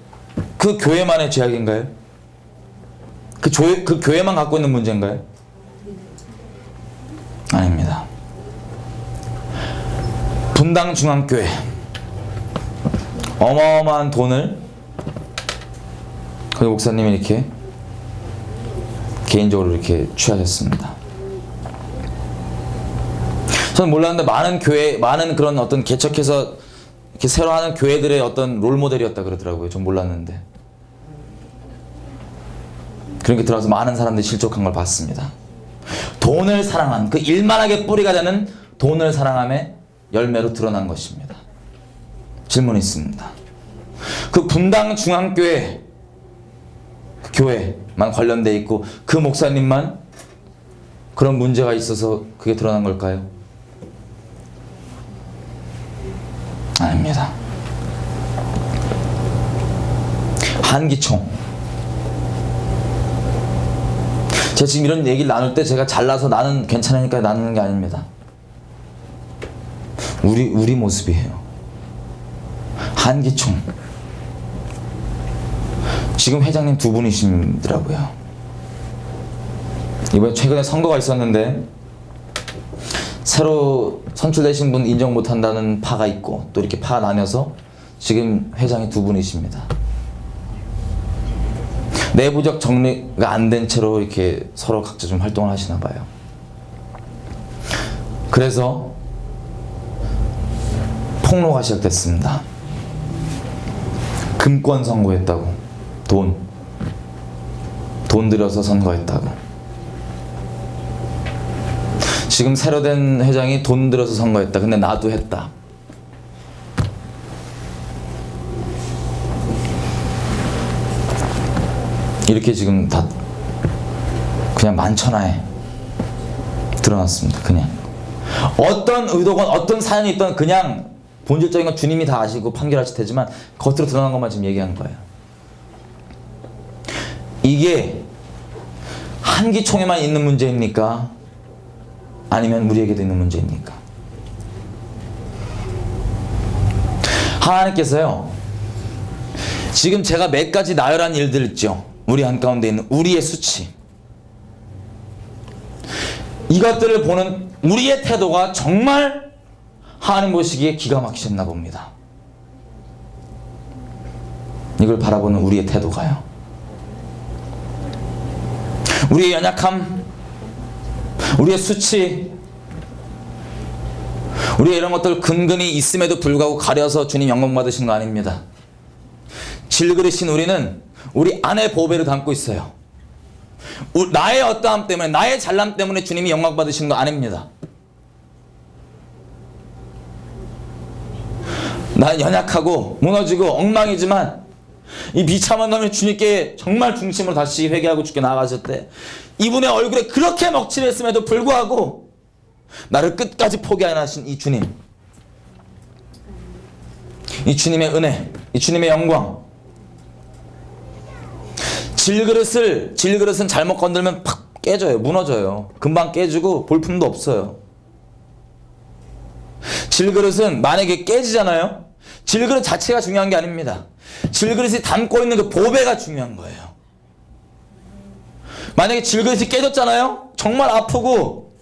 그 교회만의 죄악인가요? 그 교회만 갖고 있는 문제인가요? 아닙니다. 분당 중앙교회 어마어마한 돈을 그 목사님이 이렇게 개인적으로 이렇게 취하셨습니다. 저는 몰랐는데 많은 그런 어떤 개척해서 이렇게 새로 하는 교회들의 어떤 롤모델이었다 그러더라고요. 전 몰랐는데. 그렇게 들어가서 많은 사람들이 실족한 걸 봤습니다. 돈을 사랑한, 그 일만하게 뿌리가 되는 돈을 사랑함의 열매로 드러난 것입니다. 질문이 있습니다. 그 분당 중앙교회 그 교회만 관련돼 있고 그 목사님만 그런 문제가 있어서 그게 드러난 걸까요? 아닙니다. 한기총. 제가 지금 이런 얘기를 나눌 때 제가 잘나서 나는 괜찮으니까 나누는 게 아닙니다. 우리 모습이에요. 한기총. 지금 회장님 두 분이시더라고요. 이번에 최근에 선거가 있었는데 새로 선출되신 분 인정 못한다는 파가 있고 또 이렇게 파 나뉘어서 지금 회장이 두 분이십니다. 내부적 정리가 안 된 채로 이렇게 서로 각자 좀 활동을 하시나 봐요. 그래서 폭로가 시작됐습니다. 금권 선거했다고. 돈 들여서 선거했다고. 지금 새로 된 회장이 돈 들여서 선거했다. 근데 나도 했다. 이렇게 지금 다 그냥 만천하에 드러났습니다. 그냥 어떤 의도건 어떤 사연이 있던 그냥 본질적인 건 주님이 다 아시고 판결하실 테지만 겉으로 드러난 것만 지금 얘기하는 거예요. 이게 한기총에만 있는 문제입니까? 아니면 우리에게도 있는 문제입니까? 하나님께서요, 지금 제가 몇 가지 나열한 일들 있죠. 우리 한가운데 있는 우리의 수치, 이것들을 보는 우리의 태도가 정말 하나님 보시기에 기가 막히셨나 봅니다. 이걸 바라보는 우리의 태도가요, 우리의 연약함, 우리의 수치, 우리의 이런 것들 근근히 있음에도 불구하고 가려서 주님 영광 받으신 거 아닙니다. 질그릇인 우리는 우리 안의 보배를 담고 있어요. 나의 어떠함 때문에, 나의 잘남 때문에 주님이 영광 받으시는 거 아닙니다. 난 연약하고 무너지고 엉망이지만 이 비참한 놈이 주님께 정말 중심으로 다시 회개하고 주께 나아가실 때 이분의 얼굴에 그렇게 먹칠했음에도 불구하고 나를 끝까지 포기 안 하신 이 주님, 이 주님의 은혜, 이 주님의 영광. 질그릇은 잘못 건들면 팍 깨져요. 무너져요. 금방 깨지고 볼품도 없어요. 질그릇은 만약에 깨지잖아요. 질그릇 자체가 중요한 게 아닙니다. 질그릇이 담고 있는 그 보배가 중요한 거예요. 만약에 질그릇이 깨졌잖아요. 정말 아프고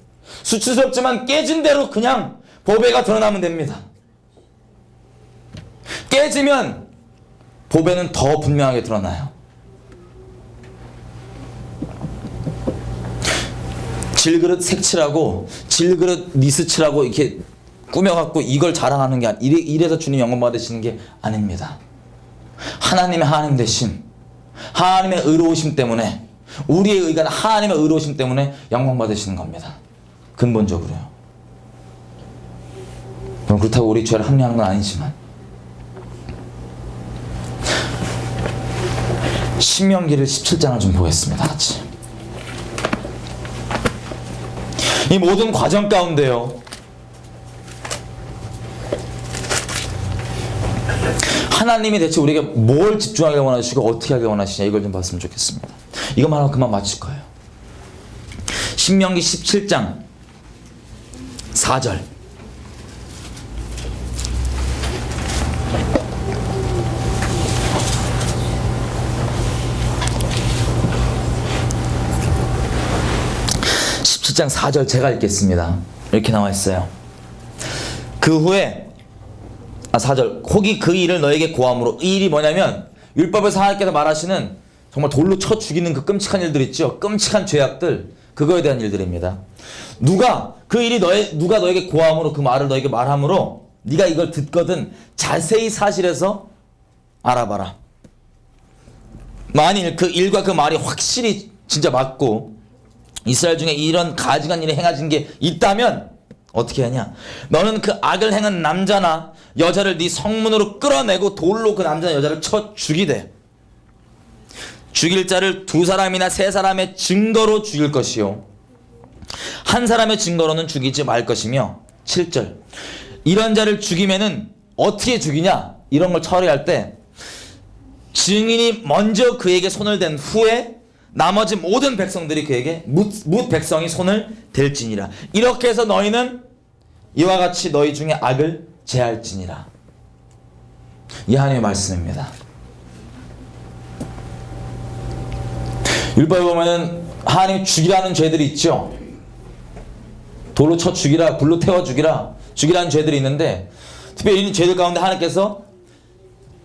수치스럽지만 깨진 대로 그냥 보배가 드러나면 됩니다. 깨지면 보배는 더 분명하게 드러나요. 질그릇 색칠하고 질그릇 니스칠하고 이렇게 꾸며갖고 이걸 자랑하는 게 이래서 주님 영광 받으시는 게 아닙니다. 하나님의 하나님 되심, 하나님의 의로우심 때문에, 우리의 의가 하나님의 의로우심 때문에 영광 받으시는 겁니다. 근본적으로요. 그렇다고 우리 죄를 합리하는 건 아니지만, 신명기를 17장을 좀 보겠습니다. 같이. 이 모든 과정 가운데요, 하나님이 대체 우리에게 뭘 집중하게 원하시고 어떻게 하게 원하시냐, 이걸 좀 봤으면 좋겠습니다. 이것만 하고 그만 마칠 거예요. 신명기 17장 4절. 장 4절 제가 읽겠습니다. 이렇게 나와 있어요. 그 후에 4절. 혹이 그 일을 너에게 고함으로. 이 일이 뭐냐면 율법에서 하나님께서 말하시는 정말 돌로 쳐 죽이는 그 끔찍한 일들 있죠. 끔찍한 죄악들, 그거에 대한 일들입니다. 누가 너에게 고함으로 그 말을 너에게 말함으로 네가 이걸 듣거든 자세히 사실에서 알아봐라. 만일 그 일과 그 말이 확실히 진짜 맞고 이스라엘 중에 이런 가증한 일이 행해진 게 있다면 어떻게 하냐? 너는 그 악을 행한 남자나 여자를 네 성문으로 끌어내고 돌로 그 남자나 여자를 쳐 죽이되 죽일 자를 2사람이나 3사람의 증거로 죽일 것이요 한 사람의 증거로는 죽이지 말 것이며. 7절. 이런 자를 죽이면은 어떻게 죽이냐? 이런 걸 처리할 때 증인이 먼저 그에게 손을 댄 후에 나머지 모든 백성들이 그에게 뭇 백성이 손을 댈지니라. 이렇게 해서 너희는 이와 같이 너희 중에 악을 제할지니라. 이 하나님의 말씀입니다. 율법에 보면은 하나님이 죽이라는 죄들이 있죠. 돌로 쳐 죽이라, 불로 태워 죽이라, 죽이라는 죄들이 있는데 특별히 이 죄들 가운데 하나님께서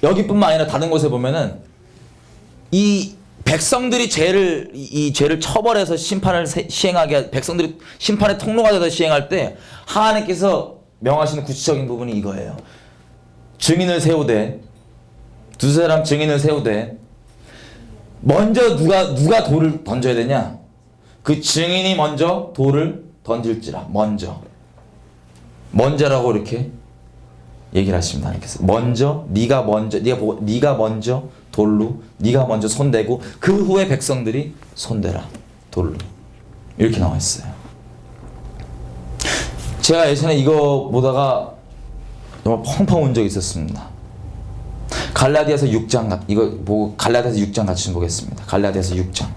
여기뿐만 아니라 다른 곳에 보면은 이 백성들이 이 죄를 처벌해서 심판을 시행하게, 백성들이 심판의 통로가 돼서 시행할 때 하나님께서 명하시는 구체적인 부분이 이거예요. 증인을 세우되, 2사람 증인을 세우되 먼저 누가 돌을 던져야 되냐? 그 증인이 먼저 돌을 던질지라. 먼저라고 이렇게 얘기를 하십니다. 하나님께서 네가 먼저 돌로 네가 먼저 손대고 그 후에 백성들이 손대라. 돌로. 이렇게 나와 있어요. 제가 예전에 이거 보다가 정말 펑펑 운 적이 있었습니다. 갈라디아서 6장, 이거 보고 갈라디아서 6장 같이 좀 보겠습니다. 갈라디아서 6장.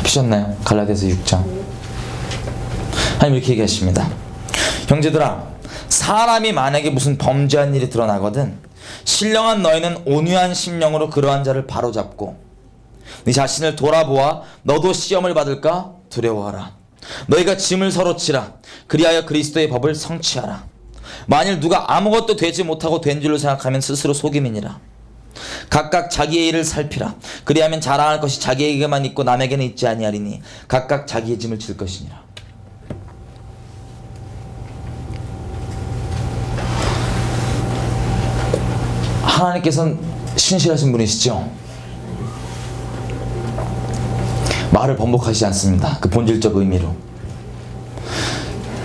보셨나요? 갈라디아서 6장. 하나님 이렇게 얘기하십니다. 형제들아, 사람이 만약에 무슨 범죄한 일이 드러나거든 신령한 너희는 온유한 심령으로 그러한 자를 바로잡고 네 자신을 돌아보아 너도 시험을 받을까 두려워하라. 너희가 짐을 서로 치라. 그리하여 그리스도의 법을 성취하라. 만일 누가 아무것도 되지 못하고 된 줄로 생각하면 스스로 속임이니라. 각각 자기의 일을 살피라. 그리하면 자랑할 것이 자기에게만 있고 남에게는 있지 아니하리니 각각 자기의 짐을 질 것이니라. 하나님께서는 신실하신 분이시죠. 말을 번복하시지 않습니다. 그 본질적 의미로.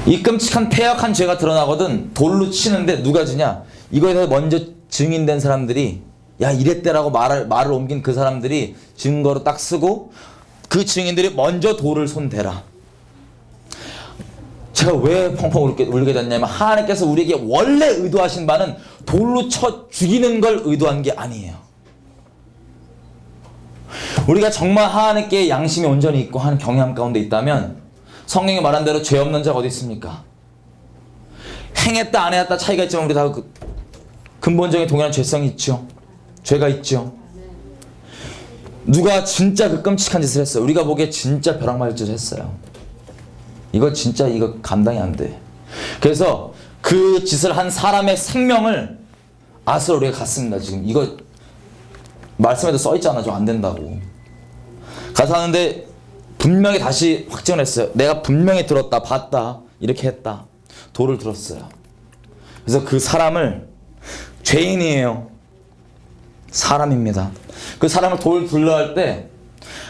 이 끔찍한 패역한 죄가 드러나거든 돌로 치는데 누가 지냐? 이거에 대해서 먼저 증인된 사람들이 야 이랬대라고 말을 옮긴 그 사람들이 증거로 딱 쓰고 그 증인들이 먼저 돌을 손대라. 제가 왜 펑펑 울게 됐냐면 하나님께서 우리에게 원래 의도하신 바는 돌로 쳐 죽이는 걸 의도한 게 아니에요. 우리가 정말 하나님께 양심이 온전히 있고 하는 경외함 가운데 있다면 성경이 말한 대로 죄 없는 자가 어디 있습니까? 행했다 안 했다 차이가 있지만 우리 다 근본적인 동일한 죄성이 있죠. 죄가 있죠. 누가 진짜 그 끔찍한 짓을 했어요. 우리가 보기에 진짜 벼락맞을 짓을 했어요. 이거 진짜 이거 감당이 안 돼. 그래서 그 짓을 한 사람의 생명을 아스로 우리가 갔습니다. 지금 이거 말씀에도 써있잖아. 좀 안 된다고. 가서 하는데 분명히 다시 확증을 했어요. 내가 분명히 들었다 봤다 이렇게 했다. 돌을 들었어요. 그래서 그 사람을 죄인이에요. 사람입니다. 그 사람을 돌 들러 할 때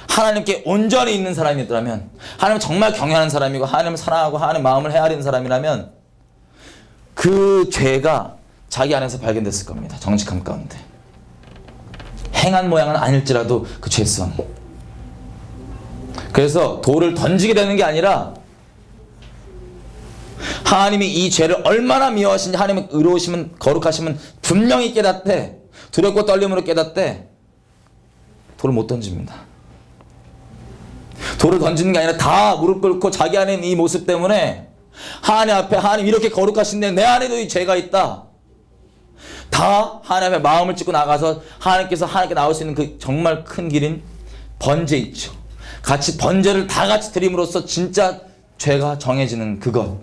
하나님께 온전히 있는 사람이더라면 하나님을 정말 경외하는 사람이고 하나님을 사랑하고 하나님의 마음을 헤아리는 사람이라면 그 죄가 자기 안에서 발견됐을 겁니다. 정직함 가운데. 행한 모양은 아닐지라도 그 죄성. 그래서 돌을 던지게 되는 게 아니라 하나님이 이 죄를 얼마나 미워하신지 하나님의 의로우심은 거룩하심은 분명히 깨닫되 두렵고 떨림으로 깨닫되 돌을 못 던집니다. 돌을 던지는 게 아니라 다 무릎 꿇고 자기 안에 있는 이 모습 때문에 하나님 앞에 하나님 이렇게 거룩하신데 내 안에도 이 죄가 있다. 다 하나님 앞에 마음을 찢고 나가서 하나님께서 하나님께 나올 수 있는 그 정말 큰 길인 번제 있죠. 같이 번제를 다 같이 드림으로써 진짜 죄가 정해지는 그것.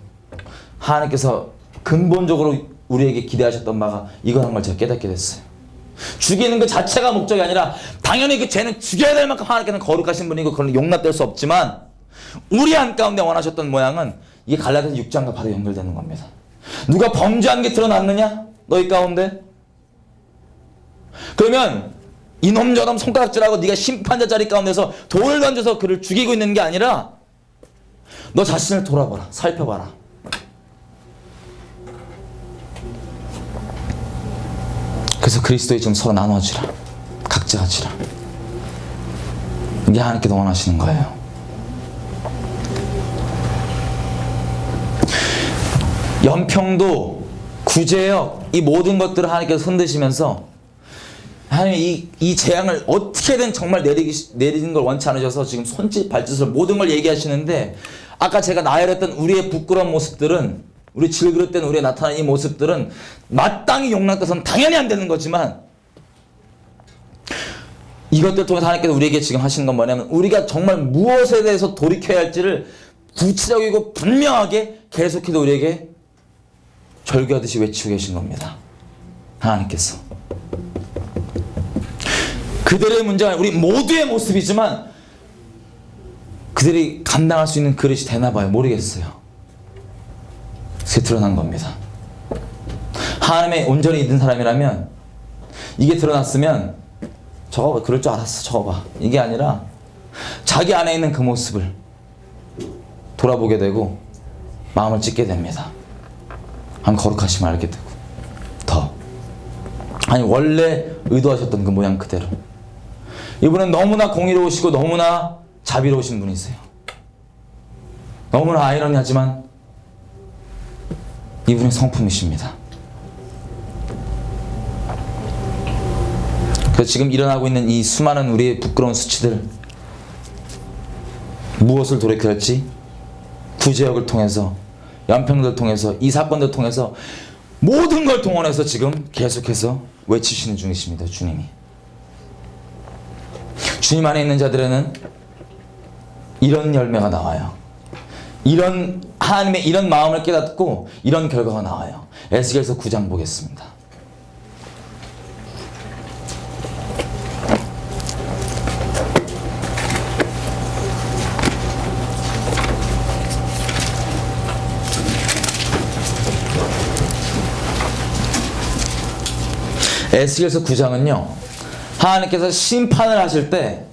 하나님께서 근본적으로 우리에게 기대하셨던 바가 이거라는 걸 제가 깨닫게 됐어요. 죽이는 그 자체가 목적이 아니라 당연히 그 죄는 죽여야 될 만큼 하나님께서는 거룩하신 분이고 그건 용납될 수 없지만 우리 안 가운데 원하셨던 모양은 이게 갈라디아서 6장과 바로 연결되는 겁니다. 누가 범죄한 게 드러났느냐? 너희 가운데? 그러면 이놈 저놈 손가락질하고 네가 심판자 자리 가운데서 돌을 던져서 그를 죽이고 있는 게 아니라 너 자신을 돌아봐라. 살펴봐라. 그래서 그리스도의 좀 서로 나눠지라. 각자가 지라. 이게 하나님께서 원하시는 거예요. 연평도, 구제역 이 모든 것들을 하나님께서 흔드시면서 하나님 이 재앙을 어떻게든 정말 내리는 걸 원치 않으셔서 지금 손짓 발짓으로 모든 걸 얘기하시는데 아까 제가 나열했던 우리의 부끄러운 모습들은 우리 질그릇된 우리의 나타나는 이 모습들은 마땅히 용납돼서는 당연히 안 되는 거지만 이것들 통해서 하나님께서 우리에게 지금 하시는 건 뭐냐면 우리가 정말 무엇에 대해서 돌이켜야 할지를 구체적이고 분명하게 계속해서 우리에게 절규하듯이 외치고 계신 겁니다. 하나님께서. 그들의 문제가 우리 모두의 모습이지만 그들이 감당할 수 있는 그릇이 되나 봐요. 모르겠어요. 그게 드러난 겁니다. 하나님의 온전히 있는 사람이라면 이게 드러났으면 저거 봐. 그럴 줄 알았어. 저거 봐. 이게 아니라 자기 안에 있는 그 모습을 돌아보게 되고 마음을 찢게 됩니다. 한 거룩하심을 알게 되고 더 아니 원래 의도하셨던 그 모양 그대로 이분은 너무나 공의로우시고 너무나 자비로우신 분이세요. 너무나 아이러니하지만 이분의 성품이십니다. 그래서 지금 일어나고 있는 이 수많은 우리의 부끄러운 수치들 무엇을 돌이켜야 할지 구제역을 통해서 연평도를 통해서 이 사건들을 통해서 모든 걸 동원해서 지금 계속해서 외치시는 중이십니다. 주님이. 주님 안에 있는 자들에는 이런 열매가 나와요. 이런 하나님의 이런 마음을 깨닫고 이런 결과가 나와요. 에스겔서 9장 보겠습니다. 에스겔서 9장은요, 하나님께서 심판을 하실 때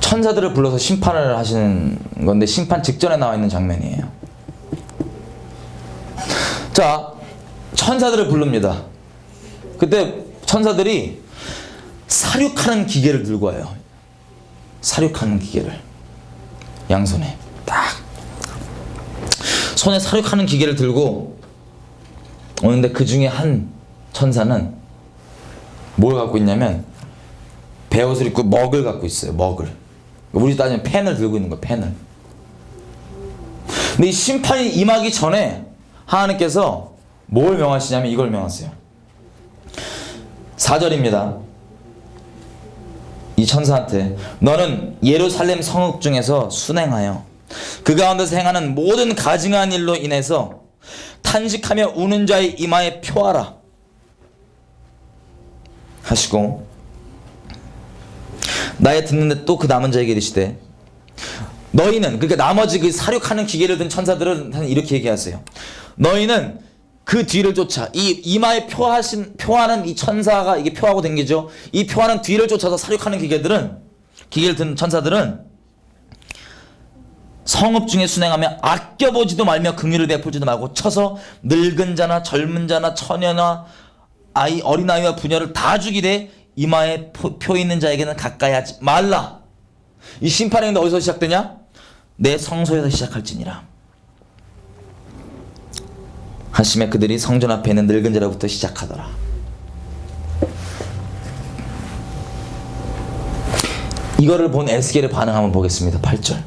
천사들을 불러서 심판을 하시는 건데, 심판 직전에 나와 있는 장면이에요. 자, 천사들을 부릅니다. 그때 천사들이 사륙하는 기계를 들고 와요. 사륙하는 기계를 양손에 딱 손에 사륙하는 기계를 들고 오는데, 그 중에 한 천사는 뭘 갖고 있냐면 베옷을 입고 먹을 갖고 있어요. 먹을. 우리 따지면 펜을 들고 있는 거예요. 펜을. 근데 이 심판이 임하기 전에 하나님께서 뭘 명하시냐면 이걸 명하세요. 4절입니다. 이 천사한테 너는 예루살렘 성읍 중에서 순행하여 그 가운데서 행하는 모든 가증한 일로 인해서 탄식하며 우는 자의 이마에 표하라 하시고, 나의 듣는데 또 그 남은 자에게 이르시되 너희는, 그러니까 나머지 그 사륙하는 기계를 든 천사들은 이렇게 얘기하세요. 너희는 그 뒤를 쫓아, 이 이마에 표하는 이 천사가 이게 표하고 댕기죠. 이 표하는 뒤를 쫓아서 사륙하는 기계를 든 천사들은 성읍 중에 순행하며 아껴보지도 말며 긍휼을 베풀지도 말고 쳐서 늙은 자나 젊은 자나 처녀나 어린아이와 부녀를 다 죽이되 이마에 표 있는 자에게는 가까이 하지 말라. 이 심판이 근데 어디서 시작되냐? 내 성소에서 시작할지니라 하심에 그들이 성전 앞에 있는 늙은 자로부터 시작하더라. 이거를 본 에스겔의 반응 한번 보겠습니다. 8절.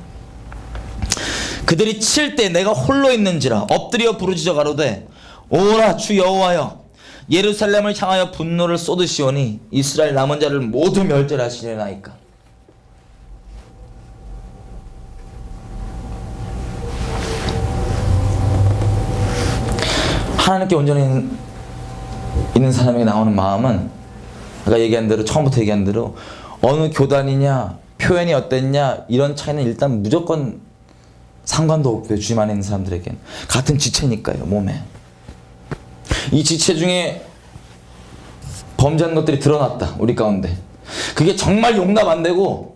그들이 칠 때 내가 홀로 있는지라 엎드려 부르짖어 가로되 오라 주 여호와여, 예루살렘을 향하여 분노를 쏟으시오니 이스라엘 남은 자를 모두 멸절하시려나이까. 하나님께 온전히 있는 사람에게 나오는 마음은 아까 얘기한 대로, 처음부터 얘기한 대로 어느 교단이냐 표현이 어땠냐 이런 차이는 일단 무조건 상관도 없고요. 주님 안에 있는 사람들에게는 같은 지체니까요. 몸에 이 지체 중에 범죄한 것들이 드러났다 우리 가운데. 그게 정말 용납 안 되고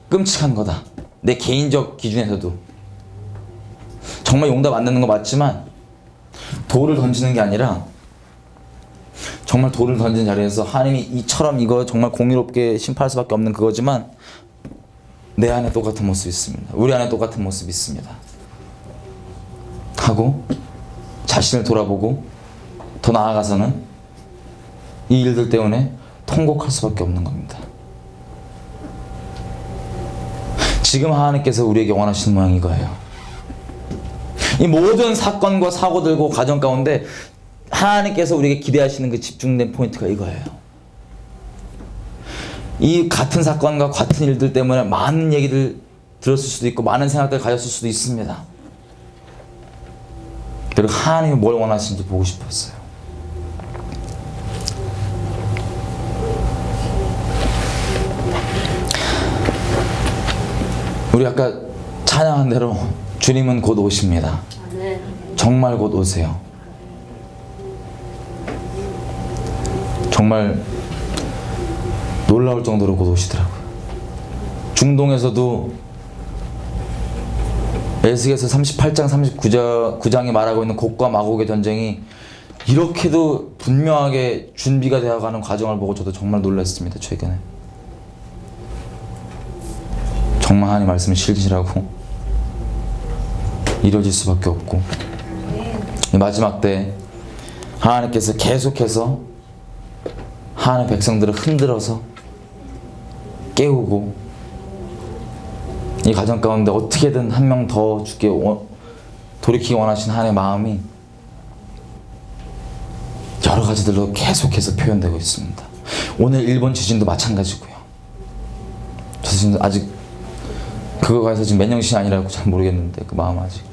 끔찍한 거다. 내 개인적 기준에서도 정말 용납 안 되는 거 맞지만, 돌을 던지는 게 아니라 정말 돌을 던진 자리에서 하나님이 이처럼 이거 정말 공의롭게 심판할 수밖에 없는 그거지만, 내 안에 똑같은 모습이 있습니다. 우리 안에 똑같은 모습이 있습니다 하고 자신을 돌아보고 더 나아가서는 이 일들 때문에 통곡할 수밖에 없는 겁니다. 지금 하나님께서 우리에게 원하시는 모양이 이거예요. 이 모든 사건과 사고들과 가정 가운데 하나님께서 우리에게 기대하시는 그 집중된 포인트가 이거예요. 이 같은 사건과 같은 일들 때문에 많은 얘기를 들었을 수도 있고 많은 생각들을 가졌을 수도 있습니다. 그리고 하나님이 뭘 원하시는지 보고 싶었어요. 우리 아까 찬양한 대로 주님은 곧 오십니다. 정말 곧 오세요. 정말 놀라울 정도로 곧 오시더라고요. 중동에서도 에스겔서 38장 39장이 말하고 있는 곡과 마곡의 전쟁이 이렇게도 분명하게 준비가 되어가는 과정을 보고 저도 정말 놀랐습니다. 최근에 정말 하나님 말씀이 실질이라고 이루어질 수밖에 없고, 이 마지막 때 하나님께서 계속해서 하나님의 백성들을 흔들어서 깨우고, 이 가정 가운데 어떻게든 한 명 더 주께 돌이키기 원하시는 하나님의 마음이 여러 가지들로 계속해서 표현되고 있습니다. 오늘 일본 지진도 마찬가지고요. 저 지진 아직 그거가 해서 지금 몇 년씩 아니라고 잘 모르겠는데 그 마음 아직.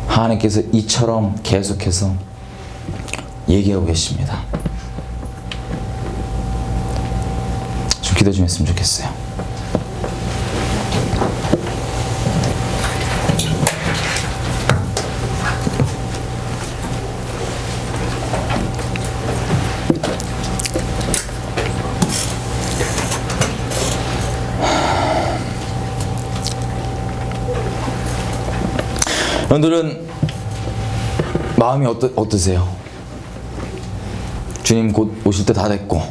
하나님께서 이처럼 계속해서 얘기하고 계십니다. 좀 기도 좀 했으면 좋겠어요. 여러분들은 마음이 어떠세요? 주님 곧 오실 때 다 됐고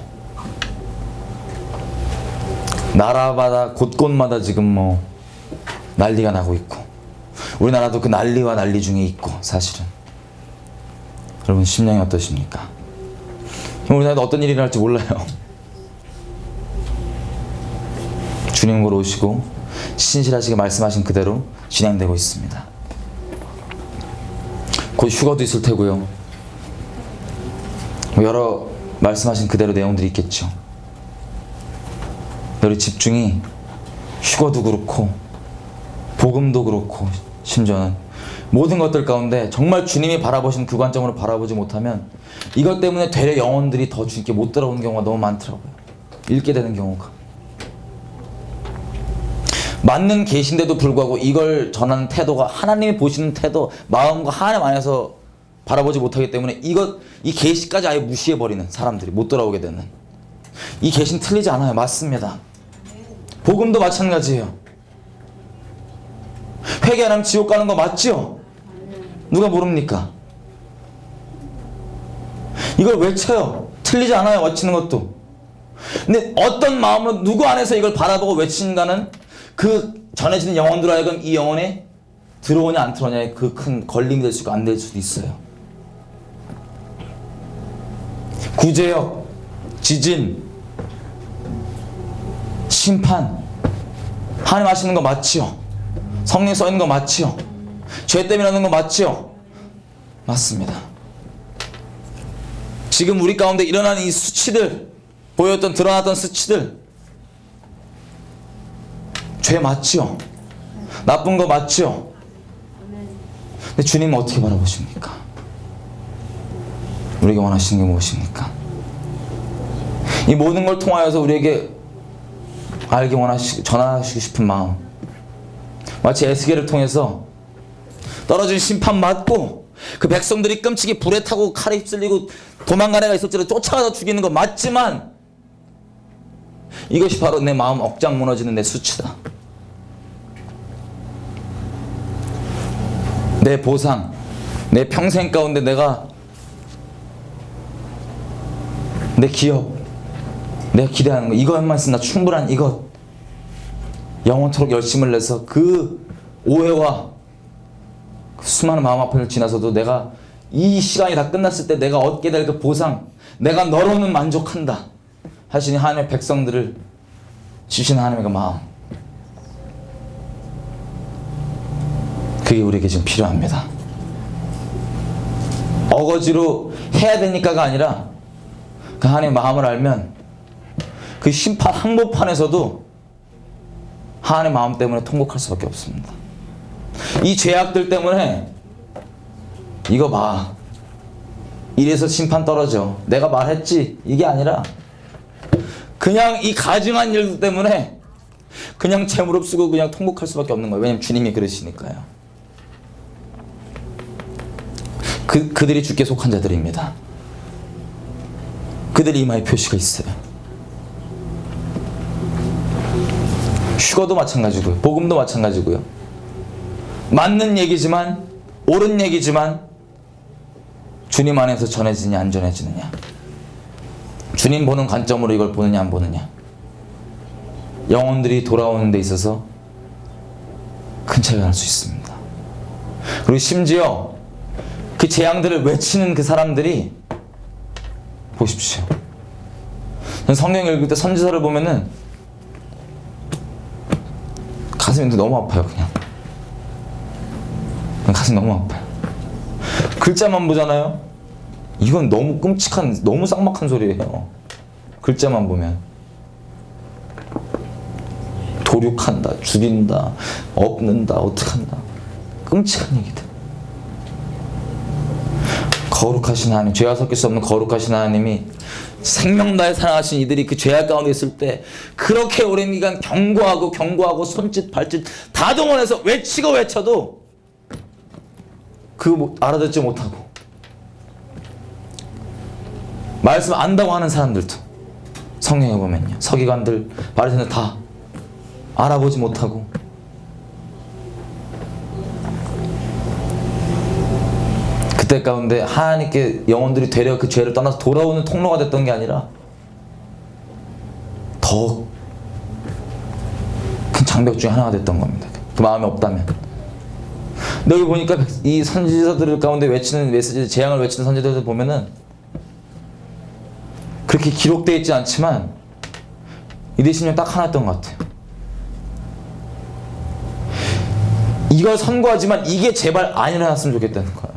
나라마다 곳곳마다 지금 뭐 난리가 나고 있고 우리나라도 그 난리와 난리 중에 있고 사실은 여러분 심령이 어떠십니까? 우리나라도 어떤 일이 일어날지 몰라요. 주님 곧 오시고 신실하시게 말씀하신 그대로 진행되고 있습니다. 곧 휴가도 있을 테고요. 여러 말씀하신 그대로 내용들이 있겠죠. 우리 집중이 휴가도 그렇고 복음도 그렇고 심지어는 모든 것들 가운데 정말 주님이 바라보신 그 관점으로 바라보지 못하면 이것 때문에 되려 영혼들이 더 주님께 못 들어오는 경우가 너무 많더라고요. 읽게 되는 경우가. 맞는 계신데도 불구하고 이걸 전하는 태도가 하나님이 보시는 태도, 마음과 하나님 안에서 바라보지 못하기 때문에 이 계시까지 아예 무시해버리는 사람들이 못 돌아오게 되는. 이 계신 틀리지 않아요. 맞습니다. 복음도 마찬가지예요. 회개 안 하면 지옥 가는 거 맞죠? 누가 모릅니까? 이걸 외쳐요. 틀리지 않아요. 외치는 것도. 근데 어떤 마음으로 누구 안에서 이걸 바라보고 외치는가는 그 전해지는 영혼들 하여금 이 영혼에 들어오냐 안 들어오냐의 그 큰 걸림이 될 수가 안 될 수도 있어요. 구제역, 지진, 심판, 하나님 하시는 거 맞지요? 성령 써 있는 거 맞지요? 죄 때문에 하는 거 맞지요? 맞습니다. 지금 우리 가운데 일어나는 이 수치들, 보였던 드러났던 수치들, 죄 맞지요? 나쁜 거 맞지요? 근데 주님은 어떻게 바라보십니까? 우리에게 원하시는 게 무엇입니까? 이 모든 걸 통하여서 우리에게 알게 전하시고 싶은 마음, 마치 에스겔을 통해서 떨어진 심판 맞고 그 백성들이 끔찍이 불에 타고 칼에 휩쓸리고 도망가는 애가 있을지라도 쫓아가서 죽이는 거 맞지만 이것이 바로 내 마음 억장 무너지는 내 수치다. 내 보상, 내 평생 가운데 내가 내 기업, 내가 기대하는 거 이것만 있으면 나 충분한 이것 영원토록 열심을 내서 그 오해와 그 수많은 마음 아픔을 지나서도 내가 이 시간이 다 끝났을 때 내가 얻게 될 그 보상, 내가 너로는 만족한다 하시니 하나님의 백성들을 주신 하나님의 그 마음, 그게 우리에게 지금 필요합니다. 어거지로 해야 되니까가 아니라 그 하나님의 마음을 알면 그 심판 항복판에서도 하나님의 마음 때문에 통곡할 수밖에 없습니다. 이 죄악들 때문에 이거 봐, 이래서 심판 떨어져, 내가 말했지, 이게 아니라 그냥 이 가증한 일들 때문에 그냥 제 무릎 쓰고 그냥 통곡할 수밖에 없는 거예요. 왜냐면 주님이 그러시니까요. 그들이 주께 속한 자들입니다. 그들이 이마에 표시가 있어요. 휴거도 마찬가지고요. 복음도 마찬가지고요. 맞는 얘기지만, 옳은 얘기지만 주님 안에서 전해지냐 안 전해지느냐, 주님 보는 관점으로 이걸 보느냐 안 보느냐, 영혼들이 돌아오는 데 있어서 큰 차이가 날 수 있습니다. 그리고 심지어 그 재앙들을 외치는 그 사람들이, 보십시오. 성경 읽을 때 선지서를 보면은 가슴이 너무 아파요. 그냥 가슴이 너무 아파요. 글자만 보잖아요. 이건 너무 끔찍한, 너무 쌍막한 소리예요. 글자만 보면 교륙한다, 죽인다, 엎는다, 어떡한다. 끔찍한 얘기들. 거룩하신 하나님, 죄와 섞일 수 없는 거룩하신 하나님이 생명 다해 사랑하신 이들이 그 죄악 가운데 있을 때 그렇게 오랜 기간 경고하고 손짓 발짓 다 동원해서 외쳐도 알아듣지 못하고 말씀 안다고 하는 사람들도 성경에 보면요, 서기관들, 바리새인들 다 알아보지 못하고 그때 가운데 하나님께 영혼들이 되려 그 죄를 떠나서 돌아오는 통로가 됐던 게 아니라 더 큰 장벽 중에 하나가 됐던 겁니다. 그 마음이 없다면. 근데 여기 보니까 이 선지자들 가운데 외치는 메시지, 재앙을 외치는 선지자들 보면은 그렇게 기록되어 있지 않지만 이들 심령 딱 하나였던 것 같아요. 이걸 선고하지만 이게 제발 안 일어났으면 좋겠다는 거예요.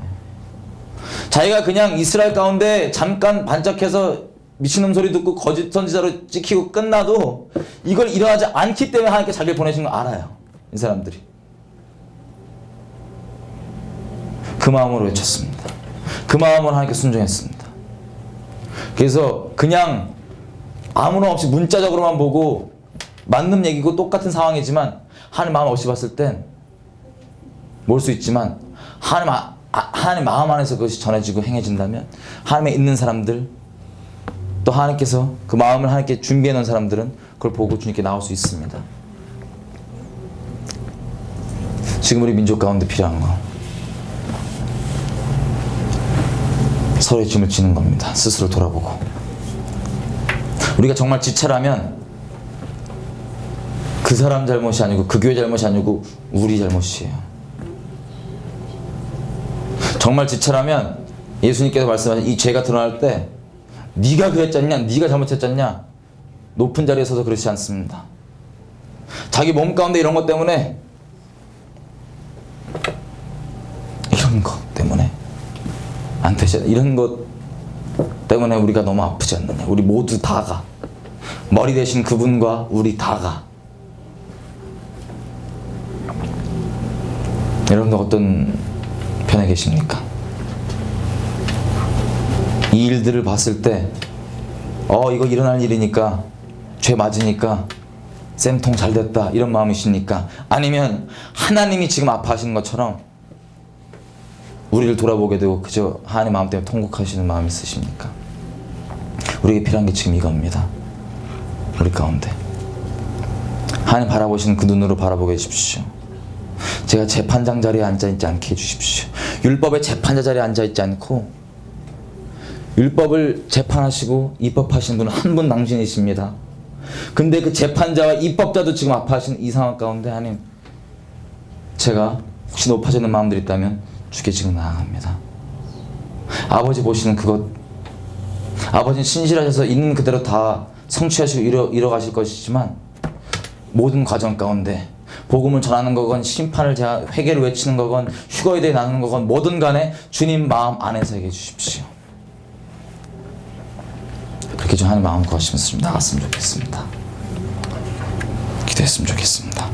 자기가 그냥 이스라엘 가운데 잠깐 반짝해서 미친놈 소리 듣고 거짓 선지자로 찍히고 끝나도 이걸 일어나지 않기 때문에 하나님께 자기를 보내신 걸 알아요. 이 사람들이. 그 마음으로 외쳤습니다. 그 마음으로 하나님께 순종했습니다. 그래서 그냥 아무런 없이 문자적으로만 보고 맞는 얘기고 똑같은 상황이지만 하나님 마음 없이 봤을 땐 모를 수 있지만 하나님 마음 안에서 그것이 전해지고 행해진다면 하나님에 있는 사람들 또 하나님께서 그 마음을 하나님께 준비해 놓은 사람들은 그걸 보고 주님께 나올 수 있습니다. 지금 우리 민족 가운데 필요한 거 서로의 짐을 지는 겁니다. 스스로 돌아보고 우리가 정말 지체라면 그 사람 잘못이 아니고 그 교회 잘못이 아니고 우리 잘못이에요. 정말 지체라면 예수님께서 말씀하신 이 죄가 드러날 때 네가 그랬잖냐, 네가 잘못했잖냐, 높은 자리에 서서 그렇지 않습니다. 자기 몸 가운데 이런 것 때문에 이런 것 때문에 안 되지, 이런 것 때문에 우리가 너무 아프지 않느냐, 우리 모두 다가 머리 대신 그분과 우리 다가 여러분들 어떤 편에 계십니까? 이 일들을 봤을 때 이거 일어날 일이니까 죄 맞으니까 쌤통 잘 됐다 이런 마음이십니까? 아니면 하나님이 지금 아파하시는 것처럼 우리를 돌아보게 되고 그저 하나님 마음 때문에 통곡하시는 마음이 있으십니까? 우리에게 필요한 게 지금 이겁니다. 우리 가운데 하나님 바라보시는 그 눈으로 바라보게 해주십시오. 제가 재판장 자리에 앉아있지 않게 해주십시오. 율법의 재판자 자리에 앉아있지 않고 율법을 재판하시고 입법하시는 분은 한 분 당신이십니다. 근데 그 재판자와 입법자도 지금 아파하시는 이 상황 가운데 하나님, 제가 혹시 높아지는 마음들이 있다면 주께 지금 나아갑니다. 아버지 보시는 그것, 아버지는 신실하셔서 있는 그대로 다 성취하시고 이뤄가실 것이지만 모든 과정 가운데 복음을 전하는 거건 심판을 회개를 외치는 거건 휴거에 대해 나누는 거건 뭐든 간에 주님 마음 안에서 얘기해 주십시오. 그렇게 좀 하나님 마음 구하시면서 좀 나갔으면 좋겠습니다. 기도했으면 좋겠습니다.